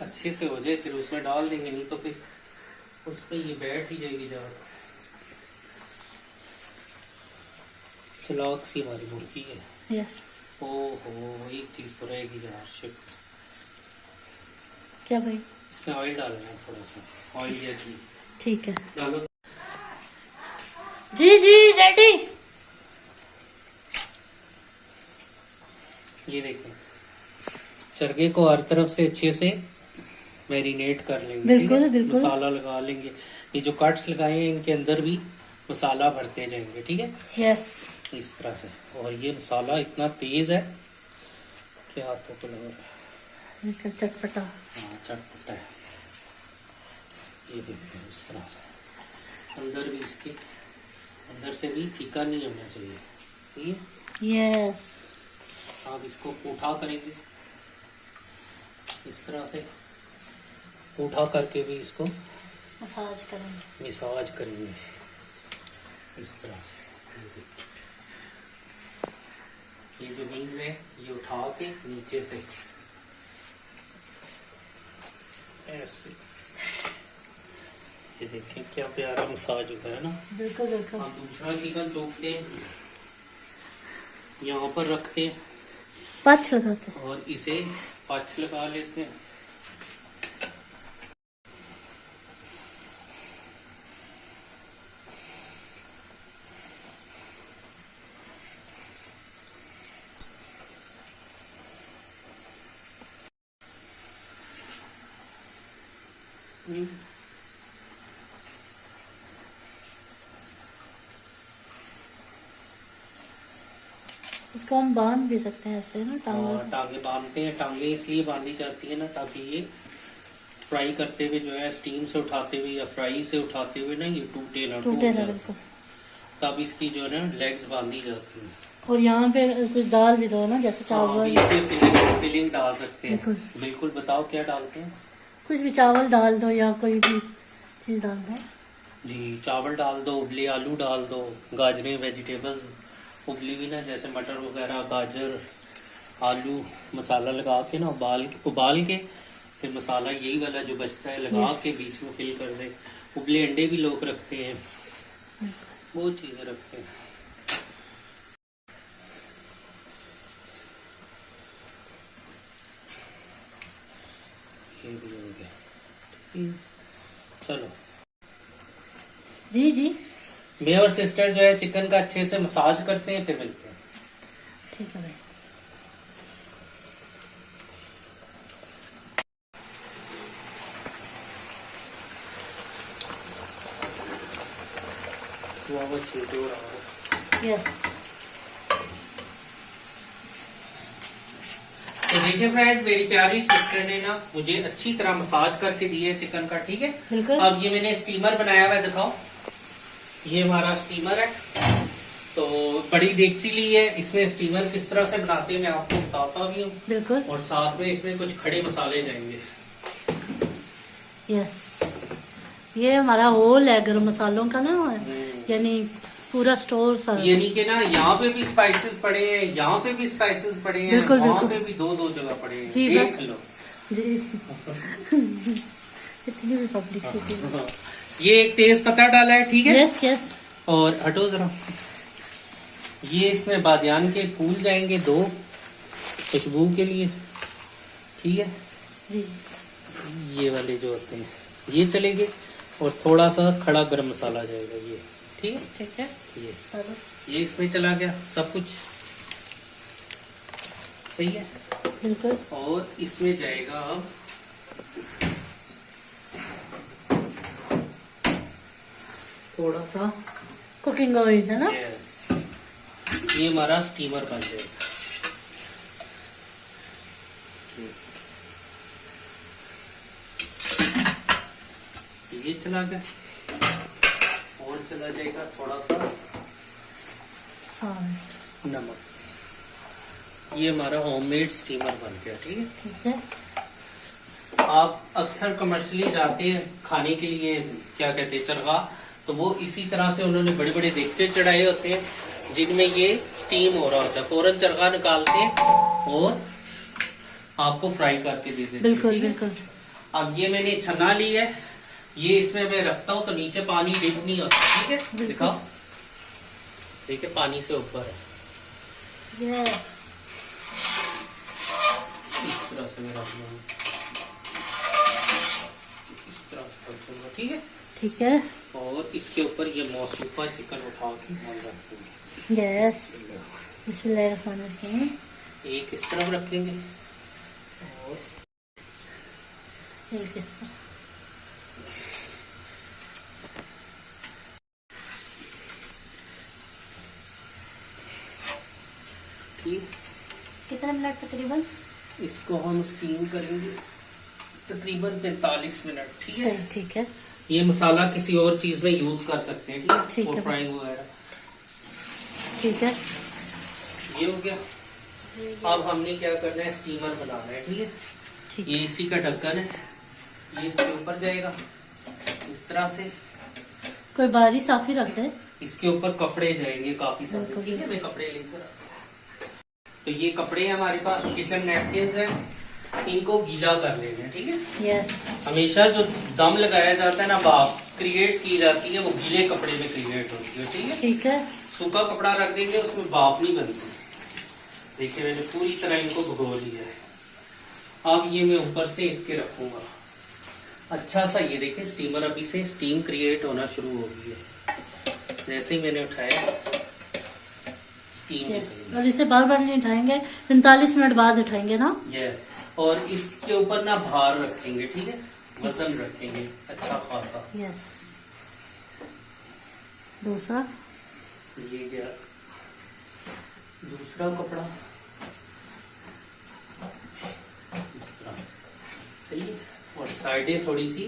S1: अच्छे से हो जाए, फिर उसमें डाल देंगे। नहीं तो फिर उसमें ये बैठ ही जाएगी ज्यादा। चलाक सी हमारी मुर्गी है।
S2: यस।
S1: ओहो, एक चीज तो रहेगी यार, शिट।
S2: क्या भाई?
S1: इसमें ऑयल डालना है, थोड़ा सा ऑयल या घी
S2: ठीक है।
S1: डालो।
S2: जी जी रेडी।
S1: ये देखें, चरगे को हर तरफ से अच्छे से मैरिनेट कर लेंगे,
S2: बिल्कुल,
S1: ठीक है?
S2: बिल्कुल।
S1: मसाला लगा लेंगे। ये जो कट्स लगाए हैं, इनके अंदर भी मसाला भरते जाएंगे, ठीक है।
S2: यस।
S1: इस तरह से। और ये मसाला इतना तेज है कि हाथों को लग रहा है।
S2: बिल्कुल चटपटा।
S1: हाँ, चटपटा है। ये देखिए, इस तरह से अंदर भी इसके अंदर से भी फीका नहीं होना चाहिए, ठीक है।
S2: यस।
S1: आप इसको उठा करेंगे, इस तरह से उठा करके भी इसको
S2: मसाज करेंगे।
S1: मसाज करेंगे, इस तरह से। ये जो विंग्स है, ये उठा के नीचे से ऐसे। ये देखें क्या प्यारा मसाज होता है ना।
S2: बिल्कुल बिल्कुल।
S1: हम दूसरा चिकन चोपते हैं, यहाँ पर रखते हैं
S2: पच लगाते हैं।
S1: और इसे पच लगा लेते हैं।
S2: इसको हम बांध भी सकते हैं ऐसे ना, टांगों
S1: और टांगे बांधते हैं। टांगे इसलिए बांधी जाती है ना, ताकि ये फ्राई करते हुए जो है, स्टीम से उठाते हुए या फ्राई से उठाते हुए ना, ये टूटे ना, टूट
S2: टूटे ना।
S1: जाए।
S2: बिल्कुल।
S1: तब इसकी जो है ना लेग्स बांधी जाती हैं।
S2: और यहाँ पे कुछ दाल भी दो ना, जैसे
S1: हाँ,
S2: चावल।
S1: इसमें फिलिंग डाल सकते हैं।
S2: बिल्कुल।
S1: बिल्कुल, बताओ क्या डालते हैं।
S2: कुछ भी चावल डाल दो या कोई भी चीज डाल दो।
S1: जी, चावल डाल दो, उबले आलू डाल दो, गाजरें, वेजिटेबल्स उबली हुई ना, जैसे मटर वगैरह, गाजर, आलू, मसाला लगा के ना उबाल के फिर मसाला यही वाला जो बचता है लगा
S2: Yes.
S1: के बीच में फिल कर दे। उबले अंडे भी लोग रखते हैं, बहुत चीजें रखते हैं। ये भी हो गया, ठीक है। चलो,
S2: जी जी
S1: मैं और सिस्टर जो है चिकन का अच्छे से मसाज करते हैं, फिर मिलते हैं।
S2: ठीक है भाई।
S1: वो छींटे हो रहा है।
S2: यस।
S1: तो देखिए फ्रेंड, मेरी प्यारी सिस्टर ने ना मुझे अच्छी तरह मसाज करके दी है चिकन का, ठीक है।
S2: बिल्कुल।
S1: अब ये मैंने स्टीमर बनाया हुआ है, दिखाओ। ये हमारा स्टीमर है, तो बड़ी देगची ली है, इसमें स्टीमर किस तरह से बनाते हैं मैं आपको बताता भी हूँ।
S2: बिल्कुल।
S1: और साथ में इसमें कुछ खड़े मसाले जाएंगे।
S2: यस, ये हमारा होल है गरम मसालों का ना, यानी पूरा स्टोर सा।
S1: यानी कि ना यहाँ पे भी स्पाइसेस पड़े हैं, यहाँ पे भी स्पाइसेस पड़े हैं,
S2: बिल्कुल,
S1: वहाँ
S2: बिल्कुल।
S1: पे भी दो दो जगह पड़े हैं।
S2: जी,
S1: देख
S2: बस।
S1: लो।
S2: जी इतनी भी पब्लिसिटी।
S1: ये एक तेज पत्ता डाला है, ठीक है।
S2: Yes yes.
S1: और हटो जरा, ये इसमें बादियान के फूल जाएंगे 2 खुशबू के लिए, ठीक है।
S2: जी
S1: ये वाले जो होते हैं ये चलेंगे, और थोड़ा सा खड़ा गरम मसाला जाएगा ये, ठीक है।
S2: ठीक है।
S1: ये इसमें चला गया, सब कुछ सही है।
S2: बिल्कुल।
S1: और इसमें जाएगा अब थोड़ा सा
S2: कुकिंग ऑयल है ना।
S1: यस, ये हमारा स्टीमर बन जाएगा। ये चला गया, और चला जाएगा थोड़ा सा
S2: सॉल्ट।
S1: नमक। ये हमारा होममेड स्टीमर बन गया, ठीक है।
S2: ठीक है।
S1: आप अक्सर कमर्शियली जाते हैं खाने के लिए, क्या कहते हैं, चरगाह, तो वो इसी तरह से उन्होंने बड़े बड़े देगचे चढ़ाए होते हैं जिनमें ये स्टीम हो रहा होता है। फौरन चरगाह निकालते हैं और आपको फ्राई करके दे देते हैं।
S2: बिल्कुल
S1: ठीक है?
S2: बिल्कुल।
S1: अब ये मैंने छन्ना ली है, ये इसमें मैं रखता हूँ तो नीचे पानी डिप नहीं होता, ठीक है।
S2: बिल्कुल।
S1: दिखाओ, देखिए पानी से ऊपर है।
S2: यस।
S1: इस तरह से मैं रख लूंगा, इस तरह से रख दूंगा, ठीक है।
S2: ठीक है।
S1: और इसके ऊपर ये मौसूफा चिकन उठा के हम रख देंगे।
S2: यस। बिस्मिल्लाहिर्रहमानिर्रहीम।
S1: एक इस तरफ रखेंगे और
S2: एक इस तरह।
S1: ठीक,
S2: कितना मिनट तकरीबन?
S1: इसको हम स्टीम करेंगे तकरीबन 45 मिनट, ठीक है।
S2: सही, ठीक है।
S1: ये मसाला किसी और चीज में यूज कर सकते हैं, ठीक
S2: ठीक
S1: है,
S2: है।
S1: और फ्राइंग वगैरह।
S2: ठीक है।
S1: ये हो गया। अब हमने क्या करना है, स्टीमर बनाना है, ठीक है।
S2: ठीक
S1: ये इसी का ढक्कन है, ये इसके ऊपर जाएगा इस तरह से।
S2: कोई बारी साफी रख दे।
S1: इसके ऊपर कपड़े जाएंगे काफी सारे,
S2: बिल्कुल।
S1: ठीक है। मैं कपड़े लेकर आता हूं। तो ये कपड़े हैं हमारे पास, किचन नैपकिन है, इनको गीला कर लेंगे, ठीक है।
S2: यस।
S1: हमेशा जो दम लगाया जाता है ना, भाप क्रिएट की जाती है, वो गीले कपड़े में क्रिएट होती है, ठीक है।
S2: ठीक है।
S1: सूखा कपड़ा रख देंगे, उसमें भाप नहीं बनती। देखिए मैंने पूरी तरह इनको भिगो लिया है। अब ये मैं ऊपर से इसके रखूंगा अच्छा सा। ये देखिए स्टीमर अभी से स्टीम क्रिएट होना शुरू हो गई है। जैसे ही मैंने उठाया स्टीम
S2: यस। और इसे बार बार नहीं उठाएंगे, 45 मिनट बाद उठाएंगे ना।
S1: यस। और इसके ऊपर ना भार रखेंगे, ठीक है, वजन रखेंगे अच्छा खासा।
S2: यस। दूसरा।
S1: ये गया दूसरा कपड़ा, इस तरह सही है। और साइडें थोड़ी सी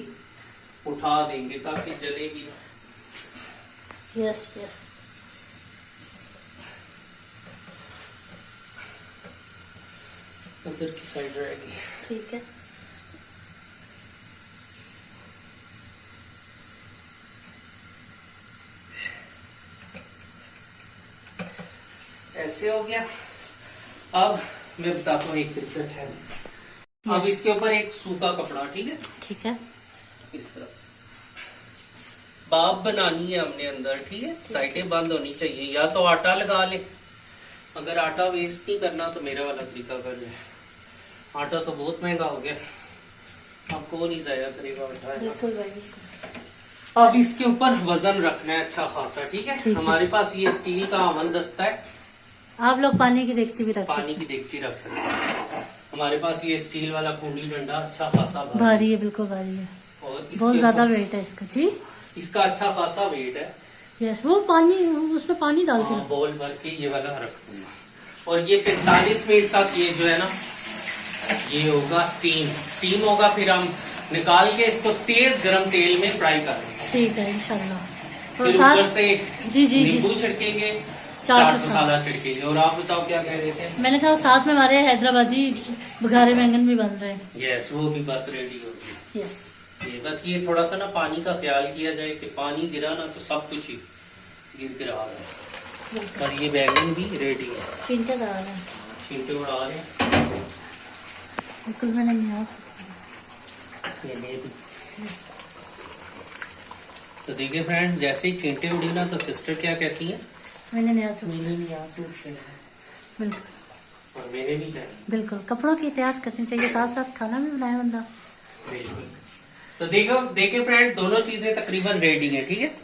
S1: उठा देंगे ताकि जले भी ना।
S2: Yes yes.
S1: उधर की साइड रहेगी,
S2: ठीक है।
S1: ऐसे हो गया। अब मैं बताता हूँ एक ट्रिक है। अब इसके ऊपर एक सूखा कपड़ा, ठीक है,
S2: ठीक है।
S1: इस तरह भाप बनानी है हमने अंदर, ठीक है। साइडें बंद होनी चाहिए। या तो आटा लगा ले, अगर आटा वेस्ट नहीं करना तो मेरा वाला तरीका कर ले। आटा तो बहुत महंगा हो गया, अब कौन ही जाया करेगा आटा।
S2: बिल्कुल भाई बिल्कुल।
S1: अब इसके ऊपर वजन रखना है अच्छा खासा, ठीक है।
S2: ठीक है।
S1: हमारे पास ये स्टील का अमल दस्ता है,
S2: आप लोग पानी की डेगची भी रख सकते
S1: पानी की देगची रख सकते हैं। हमारे पास ये स्टील वाला कुंडी डंडा अच्छा खासा
S2: हैं। भारी है, बिल्कुल भारी है,
S1: और इसके
S2: बहुत ज्यादा
S1: ऊपर
S2: वेट है इसका। जी
S1: इसका अच्छा खासा वेट है।
S2: यस। वो पानी, उसमें पानी डाल के
S1: हाँ, बॉल भर के ये वाला रख दूंगा। और ये 45 मिनट तक ये जो है ना, ये होगा स्टीम होगा। फिर हम निकाल के इसको तेज गरम तेल में फ्राई करेंगे।
S2: ठीक है इंशाल्लाह।
S1: फिर
S2: साथ
S1: ऊपर से
S2: जी जी जी।
S1: नींबू छिड़केंगे
S2: चाट
S1: मसाला छिड़केंगे। और आप बताओ क्या कह रहे थे?
S2: मैंने कहा साथ में हमारे हैदराबादी बघारे बैंगन भी बन रहे हैं।
S1: यस, वो भी बस रेडी हो गई।
S2: यस,
S1: ये बस ये थोड़ा सा ना पानी का ख्याल किया जाए कि पानी गिरा ना तो सब कुछ ही गिर आ रहा है। पर ये बैंगन भी रेडी है।
S2: छींटे डाल रहे हैं,
S1: छींटे उड़ा रहे हैं।
S2: बिल्कुल मैंने यहाँ
S1: ये भी। तो देखिए फ्रेंड्स, जैसे ही छींटे उड़ी ना तो सिस्टर क्या कहती है?
S2: मैंने नया सूट,
S1: मैंने भी यहाँ सूट पहना है।
S2: बिल्कुल
S1: और मैंने भी पहना।
S2: बिल्कुल कपड़ों की एहतियात करनी चाहिए, साथ साथ खाना भी बनाए बंदा।
S1: बिल्कुल। तो देखिए फ्रेंड, दोनों चीजें तकरीबन रेडी हैं। ठीक है,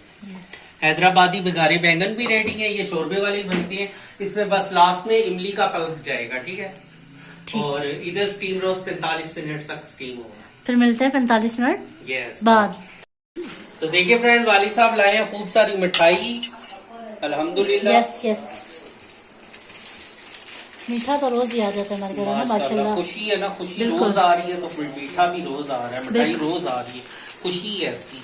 S1: हैदराबादी बघारे बैंगन भी रेडी है, ये शोरबे वाली बनती है। इसमें बस लास्ट में इमली का पल्प जाएगा। ठीक है, और इधर स्टीम रोस्ट 45 मिनट तक स्टीम होगा।
S2: फिर मिलते हैं 45 मिनट
S1: यस
S2: बाद।
S1: तो देखिए फ्रेंड, वाली साहब लाए हैं खूब सारी मिठाई, अल्हम्दुलिल्लाह।
S2: यस यस, मीठा तो रोज ही आ जाता है हमारे घर में ना,
S1: माशाल्लाह,
S2: माशाल्लाह।
S1: खुशी है ना, खुशी
S2: बिल्कुल।
S1: रोज आ रही है तो फिर मीठा भी रोज आ रहा है, मिठाई
S2: बिल्कुल।
S1: रोज आ रही है, खुशी है इसकी।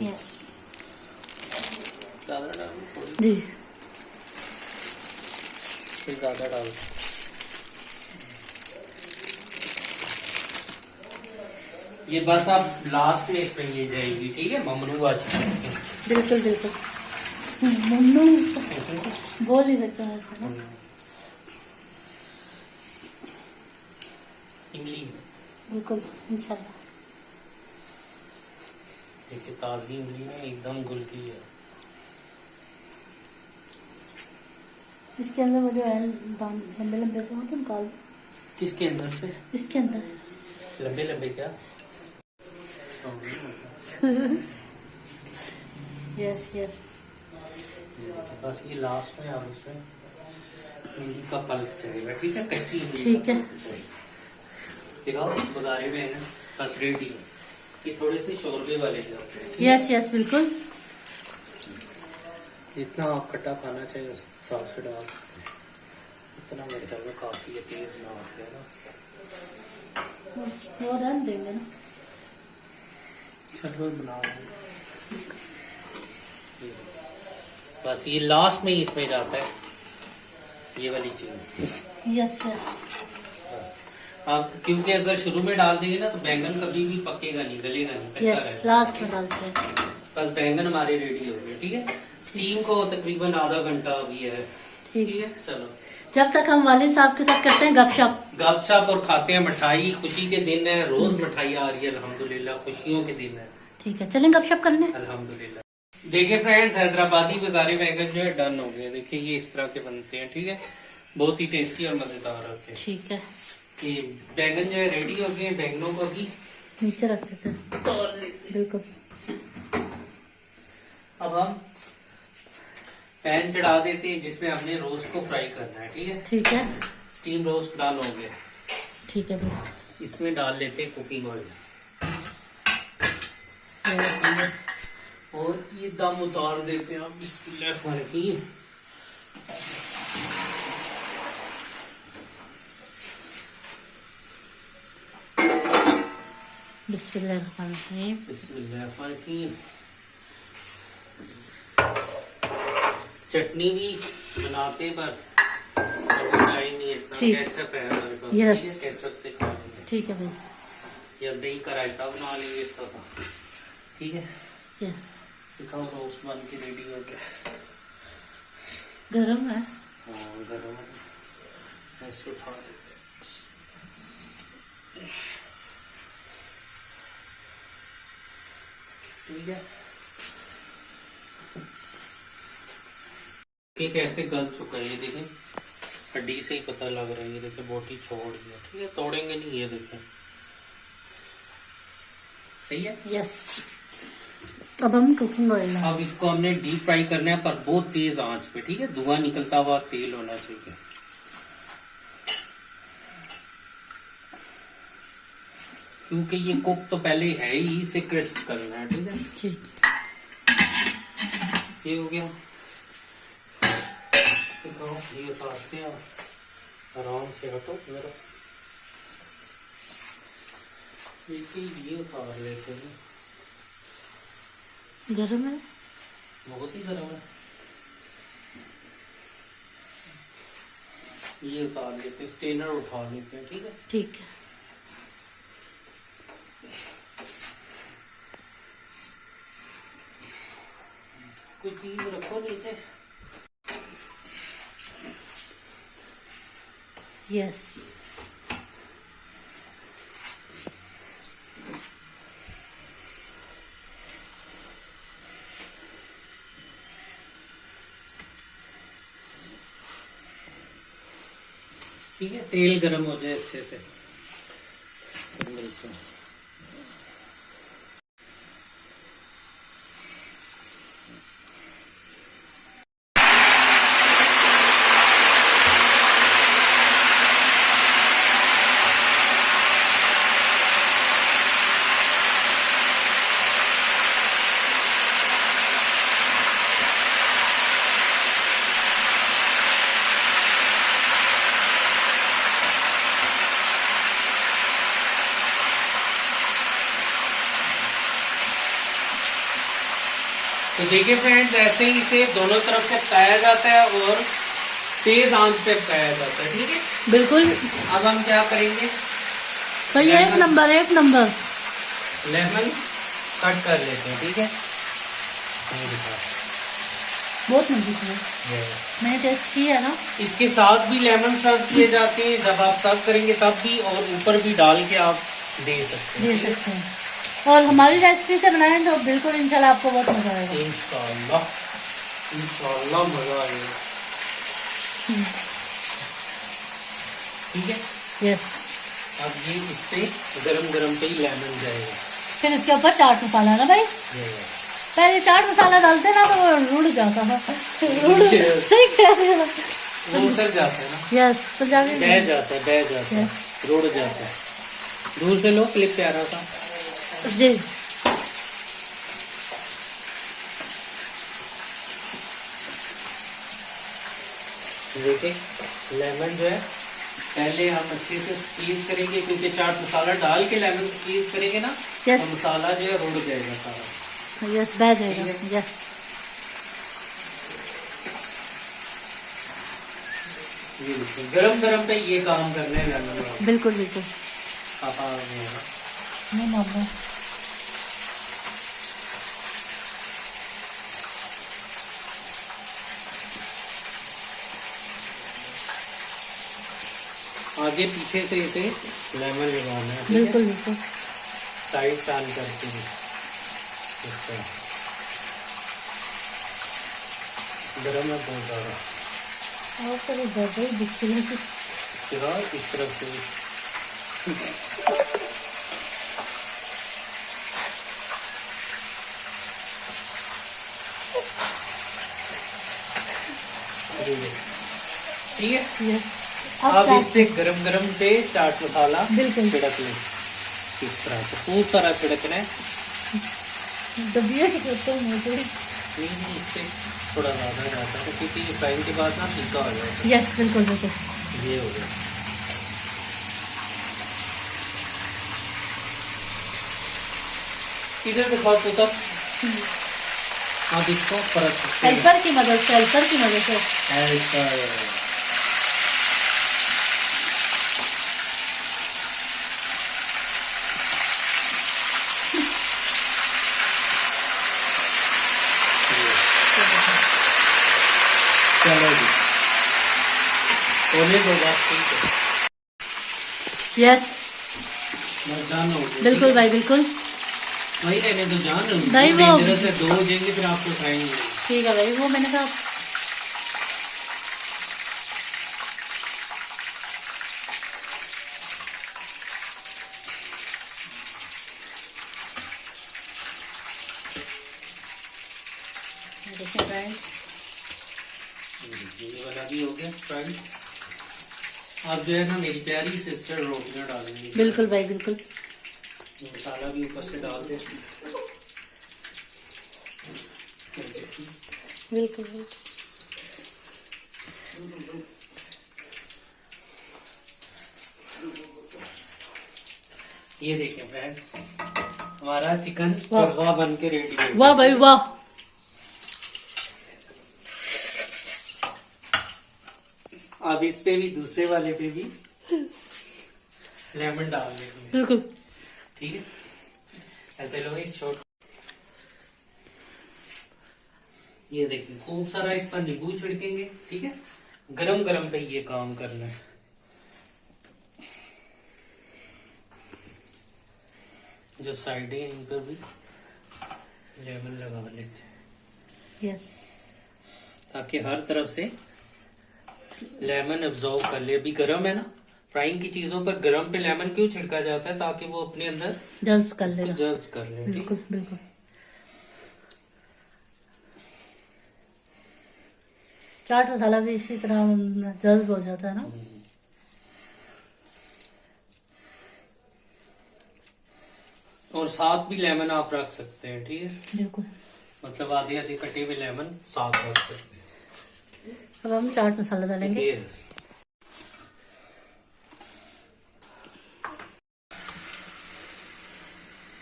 S2: यस
S1: ज्यादा डालूं थोड़ी?
S2: जी,
S1: फिर ज्यादा डाल। ये बस अब लास्ट में इसमें ये जाएगी। ठीक है, ममनू आज
S2: बिल्कुल बिल्कुल। मम्नू बोल नहीं सकते हैं ऐसा ना।
S1: इमली
S2: बिल्कुल इंशाल्लाह।
S1: देखिए, ताजी इमली में एकदम घुल की है।
S2: इसके अंदर वो जो है लंबे लंबे से होते हैं, निकाल।
S1: किसके अंदर से?
S2: इसके अंदर
S1: लंबे लंबे क्या?
S2: यस यस,
S1: बस ये लास्ट में अब इसमें इमली का पल्प चलेगा। ठीक है, कच्ची इमली।
S2: ठीक है।
S1: दिखाओ, बघारे में है ना, बस रेडी है। ये थोड़े से शोरबे वाले होते हैं।
S2: यस यस बिल्कुल।
S1: जितना आप खट्टा खाना चाहिए उस हिसाब से डाल सकते हैं। इतना मेरे ख्याल में काफी है, तेज ना हो गया ना।
S2: वो रहने देंगे ना।
S1: चलो बनाओ। बस ये लास्ट में ही इसमें जाता है, ये वाली चीज।
S2: यस यस,
S1: बस आप, क्योंकि अगर शुरू में डाल देंगे ना तो बैंगन कभी भी पकेगा नहीं, गलेगा नहीं, कच्चा
S2: यस
S1: रहेगा।
S2: लास्ट में डालते हैं।
S1: बस बैंगन हमारे रेडी हो गए। ठीक है, स्टीम को तकरीबन आधा घंटा अभी है।
S2: ठीक
S1: ठीक है, चलो
S2: जब तक हम वालिद साहब के साथ करते हैं गपशप।
S1: गपशप और खाते हैं मिठाई। खुशी के दिन है, रोज मिठाई आ रही है अल्हम्दुलिल्लाह, खुशियों के दिन है
S2: ठीक है, चलें गपशप करने।
S1: अल्हम्दुलिल्लाह। देखिए फ्रेंड्स, हैदराबादी बघारे बैंगन जो है डन हो गए। देखिए ये इस तरह के बनते हैं। ठीक है, बहुत ही टेस्टी और मजेदार होते हैं।
S2: ठीक है,
S1: ये बैंगन जो है रेडी हो गए। बैंगनों को भी
S2: नीचे रख देते हैं। बिल्कुल।
S1: अब हम पैन चढ़ा देते हैं जिसमें हमने रोस्ट को फ्राई करना है। ठीक है,
S2: ठीक है
S1: स्टीम रोस्ट डन हो गया।
S2: ठीक है बिल्कुल।
S1: इसमें डाल लेते हैं कुकिंग ऑयल और ये दम उतार देते हैं। अब बिस्मिल्लाह।
S2: बिस्मिल्लाहिर्रहमानिर्रहीम।
S1: बिस्मिल्लाह। चटनी भी बनाते पर टाइम नहीं है,
S2: ठीक।
S1: केचप है हमारे पास।
S2: यस।
S1: ठीक है, केचप से खा लेंगे
S2: ठीक है भाई।
S1: या दही का रायता बना लेंगे सब। ठीक है,
S2: यस,
S1: दिखाओ रोस्ट बन के रेडी हो गया।
S2: गरम है।
S1: हाँ, गरम है। ऐसे उठा लेते हैं। ठीक है, केक ऐसे गल चुका है। ये देखें, हड्डी से ही पता लग रहा है। ये देखें, बोटी छोड़ रही है। ठीक है, तोड़ेंगे नहीं। ये देखें, सही है।
S2: यस, अब हम कुकिंग ऑयल डालें।
S1: अब इसको हमने डीप फ्राई करना है पर बहुत तेज आंच पे। ठीक है, धुआं निकलता हुआ तेल होना चाहिए। क्योंकि ये कुक तो पहले है ही, इसे क्रिस्प करना है। ठीक है,
S2: ठीक,
S1: ये हो गया। ये उतारते हैं, आराम से हटो जरा। ये उतार लेते हैं।
S2: गरम है।
S1: बहुत ही गर्म है। ये उतार लेते हैं, स्टेनर उठा लेते हैं, ठीक है।
S2: ठीक है।
S1: कुछ चीज रखो नीचे।
S2: यस।
S1: ठीक है, तेल गर्म हो जाए अच्छे से फिर मिलते हैं। तो देखिए फ्रेंड्स, ऐसे ही इसे दोनों तरफ से पकाया जाता है और तेज आंच पे पकाया जाता है, ठीक है।
S2: बिल्कुल।
S1: अब हम क्या करेंगे,
S2: भाई एक नंबर, एक नंबर।
S1: लेमन कट कर लेते हैं, ठीक है।
S2: बहुत मजे है, मैंने टेस्ट किया है ना।
S1: इसके साथ भी लेमन सर्व किए जाते हैं, जब आप सर्व करेंगे तब भी, और ऊपर भी डाल के आप दे सकते हैं।
S2: और हमारी रेसिपी से बनाएं तो बिल्कुल इंशाल्लाह आपको बहुत मजा आएगा।
S1: इंशाल्लाह, इंशाल्लाह मजा आएगा। ठीक है।
S2: यस।
S1: अब ये इस पे गरम गरम पे ही लेमन जाएगा।
S2: फिर इसके ऊपर चाट मसाला ना भाई, पहले चाट मसाला डालते ना तो वो रुड़ जाता था। सही कह रहे हो।
S1: वो उतर जाता है ना।
S2: यस, पंजाबी
S1: बह जाता है, बह जाता है, रुड़ जाता है। दूर से लो, क्लिप प्यारा था
S2: जी।
S1: देखिए लेमन जो है पहले हम अच्छे से स्क्वीज करेंगे, क्योंकि चाट मसाला डाल के लेमन स्क्वीज करेंगे ना,
S2: यस।
S1: तो मसाला जो है रुड़ जाएगा सारा।
S2: यस, बह जाएगा। यस।
S1: ये देखिए गरम गरम पे ये काम करने हैं लेमन।
S2: बिल्कुल बिल्कुल।
S1: पापा
S2: नहीं मामा।
S1: आगे पीछे से इसे लेमन लगाना है,
S2: बिल्कुल बिल्कुल।
S1: साइड टर्न करके इसका गरम है बहुत ज्यादा।
S2: और तो बहुत दिखती है।
S1: चलो इस तरफ से ठीक है।
S2: यस।
S1: अब इस पे गरम गरम पे चाट मसाला
S2: बिल्कुल
S1: छिड़क लें, इस तरह से खूब सारा छिड़कना है।
S2: दबिया के तो मुझे
S1: नहीं, इस पे थोड़ा ज्यादा जाता है, क्योंकि फ्राइंग के बाद ना फीका हो जाता है।
S2: यस, बिल्कुल बिल्कुल।
S1: ये हो गया। इधर दिखाओ तो तब आप इसको परत सकते हैं।
S2: हेल्पर की मदद से, हेल्पर की मदद से।
S1: हेल्पर चलो जी, होने दो बात, ठीक है।
S2: यस,
S1: बस जान हो गया।
S2: बिल्कुल भाई बिल्कुल।
S1: वही रहने तो जान
S2: नहीं, वो
S1: डेंजरस है, दो हो जाएंगे फिर आपको खाएंगे।
S2: ठीक है भाई, वो मैंने कहा। देखिए फ्रेंड्स,
S1: ये वाला भी हो गया फ्राइड। आप जो है ना मेरी प्यारी सिस्टर रोटियां डालेंगे।
S2: बिल्कुल भाई बिल्कुल।
S1: मसाला भी ऊपर से डाल दे।
S2: बिल्कुल बिल्कुल।
S1: ये देखें फ्रेंड्स, हमारा चिकन
S2: वाह।
S1: चरवा बन के रेडी है।
S2: वाह भाई वाह।
S1: अब इस पे भी दूसरे वाले पे भी लेमन डाल देंगे।
S2: बिल्कुल।
S1: ठीक है, ऐसे लो एक शॉट। ये देखिए खूब सारा इस पर नींबू छिड़केंगे। ठीक है, गरम गरम पे ये काम करना है। जो साइडें हैं इन पर भी लेमन लगा लेते हैं
S2: यस।
S1: ताकि हर तरफ से लेमन एब्जॉर्ब कर ले। अभी गरम है ना, फ्राइंग की चीजों पर गरम पे लेमन क्यों छिड़का जाता है? ताकि वो अपने अंदर
S2: जल्द कर लेगा।
S1: जल्द कर ले। ठीक है?
S2: बिल्कुल बिल्कुल। चाट मसाला भी इसी तरह जज्ब हो जाता है ना।
S1: और साथ भी लेमन आप रख सकते हैं। ठीक है,
S2: बिल्कुल।
S1: मतलब आधे आधे कटे हुए लेमन साथ रख सकते हैं।
S2: अब हम चाट मसाला डालेंगे।
S1: Yes.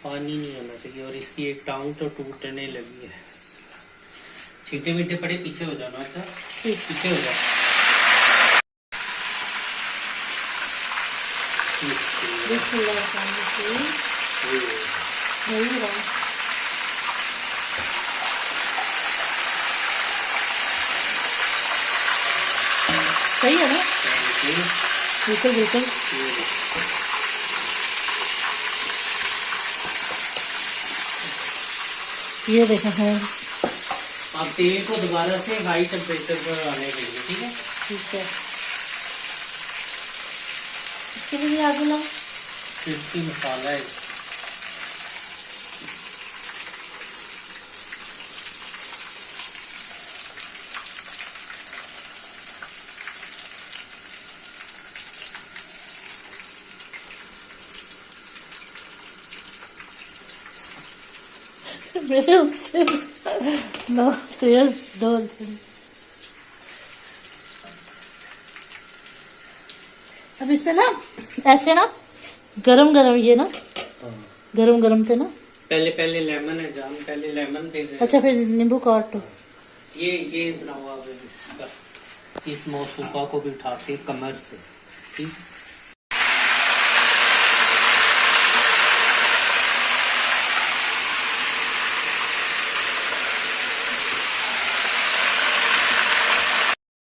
S1: पानी नहीं होना चाहिए। और इसकी एक टांग तो टूटने लगी है। छींटे मीठे पड़े पीछे हो जाना। अच्छा,
S2: ठीक।
S1: पीछे हो जाओ।
S2: सही है ना? बिल्कुल बिल्कुल। ये देखा है।
S1: आप तेल को दोबारा से हाई टेम्परेचर पर आने देंगे। ठीक है,
S2: ठीक है। इसके लिए भी आगे लाओ।
S1: क्रिस्पी मसाला है।
S2: मेरे उससे नो तेल डोल। अब इसमें ना ऐसे ना गरम गरम ये ना गरम गरम पे ना
S1: पहले पहले लेमन है जान, पहले लेमन फिर
S2: अच्छा फिर नींबू काटो।
S1: ये बनाओ आप इसका। इस मौसूफा को भी उठाते कमर से। ठीक,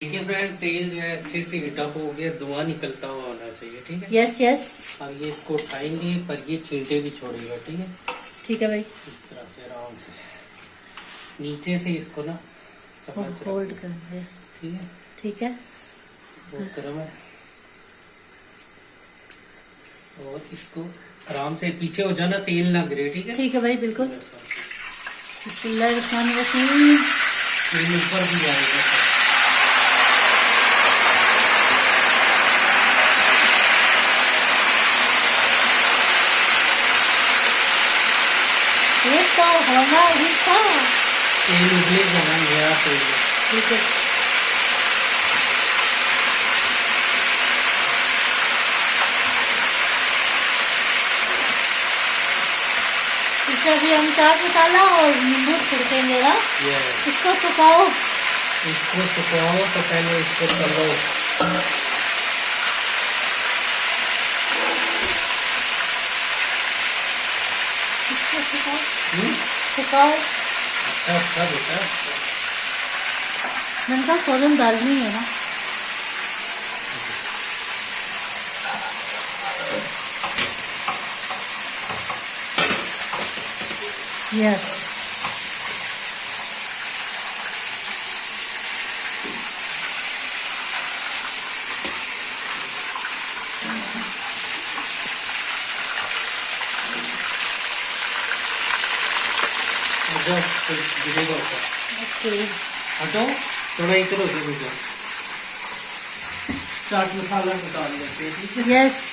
S1: देखिए फ्रेंड, तेल जो है अच्छे से हीट अप हो गया, धुआं निकलता हुआ होना चाहिए। ठीक है,
S2: यस यस।
S1: अब ये इसको उठाएंगे पर ये छींटे भी छोड़ेगा। ठीक है,
S2: ठीक है भाई।
S1: इस तरह से आराम से नीचे से इसको ना चम्मच
S2: होल्ड
S1: रखो।
S2: कर। यस
S1: ठीक है,
S2: ठीक है।
S1: बहुत गर्म है। और इसको आराम से पीछे हो जाना, तेल ना गिरे। ठीक है,
S2: ठीक है भाई बिल्कुल। बिस्मिल्लाहिर्रहमानिर्रहीम।
S1: तेल ऊपर भी आएगा।
S2: ये तो होना ही था।
S1: तेल उबले जाना गया तेल।
S2: ठीक है। इससे भी हम चाट मसाला और नींबू छिड़केंगे ना। इसको सुखाओ।
S1: इसको सुखाओ तो पहले इसको तलो।
S2: इसको सुखाओ। सुखाओ।
S1: अच्छा अच्छा बेटा,
S2: मैंने कहा फौरन डालनी है ना। यस।
S1: गिरेगा ऊपर।
S2: ओके।
S1: हटो, थोड़ा इधर हो जाए बेटा। चाट मसाला को डाल देते हैं। ठीक है,
S2: यस।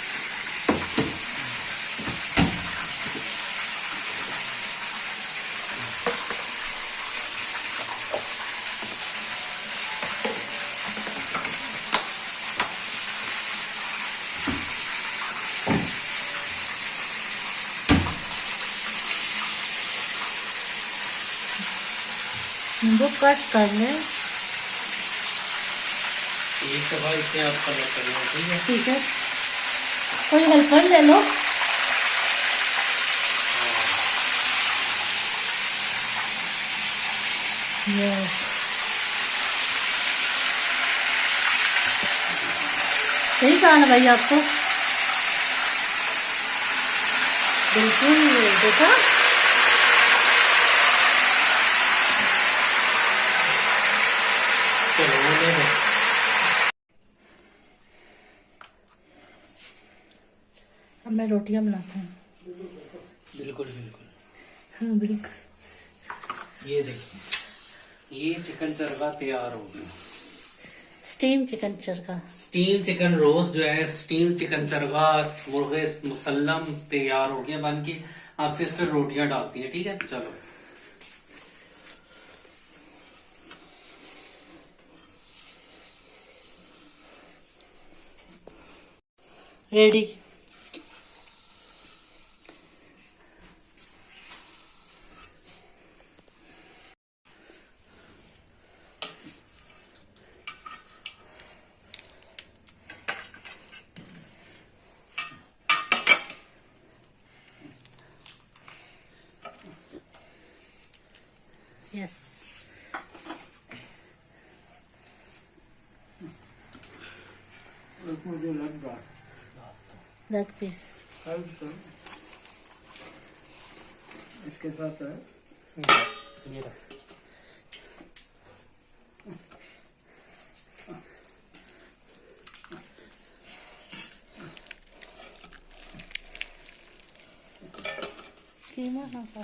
S2: नींबू कट कर ले।
S1: एक दफा इसे आप कलर करना, ठीक है।
S2: ठीक है, कोई हेल्पर ले लो। यस, सही कहा ना भाई आपको। बिल्कुल, देखा।
S1: चलो वो ले लो।
S2: अब मैं रोटियां बनाता हूँ।
S1: बिल्कुल बिल्कुल।
S2: हाँ बिल्कुल।
S1: ये देखिए, ये चिकन चरगा तैयार हो गया।
S2: स्टीम चिकन चरका।
S1: स्टीम चिकन रोस्ट जो है, स्टीम चिकन चरगा मुर्गे मुसल्लम तैयार हो गया बन के। आप सिस्टर रोटियां डालती हैं, ठीक है। चलो
S2: रेडी। यस,
S3: मुझे लग रहा
S2: लेग पीस।
S3: है इसके साथ है।
S1: ये रख।
S2: कीमा हाँ का।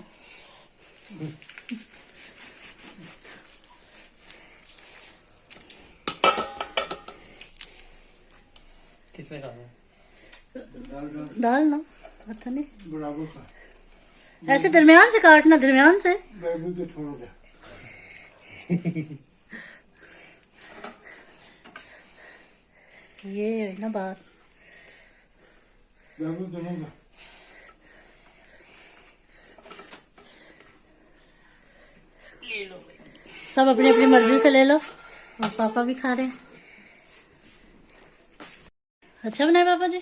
S1: किसने कहा?
S2: दाल ना, पता नहीं।
S3: बराबर का
S2: ऐसे दरमियान से काटना, दरमियान से।
S3: बैगन के छोड़ दे।
S2: ये है ना बात।
S3: बैगन देना।
S2: सब अपनी अपनी मर्जी से ले लो, और पापा भी खा रहे हैं। अच्छा बनाए पापा जी।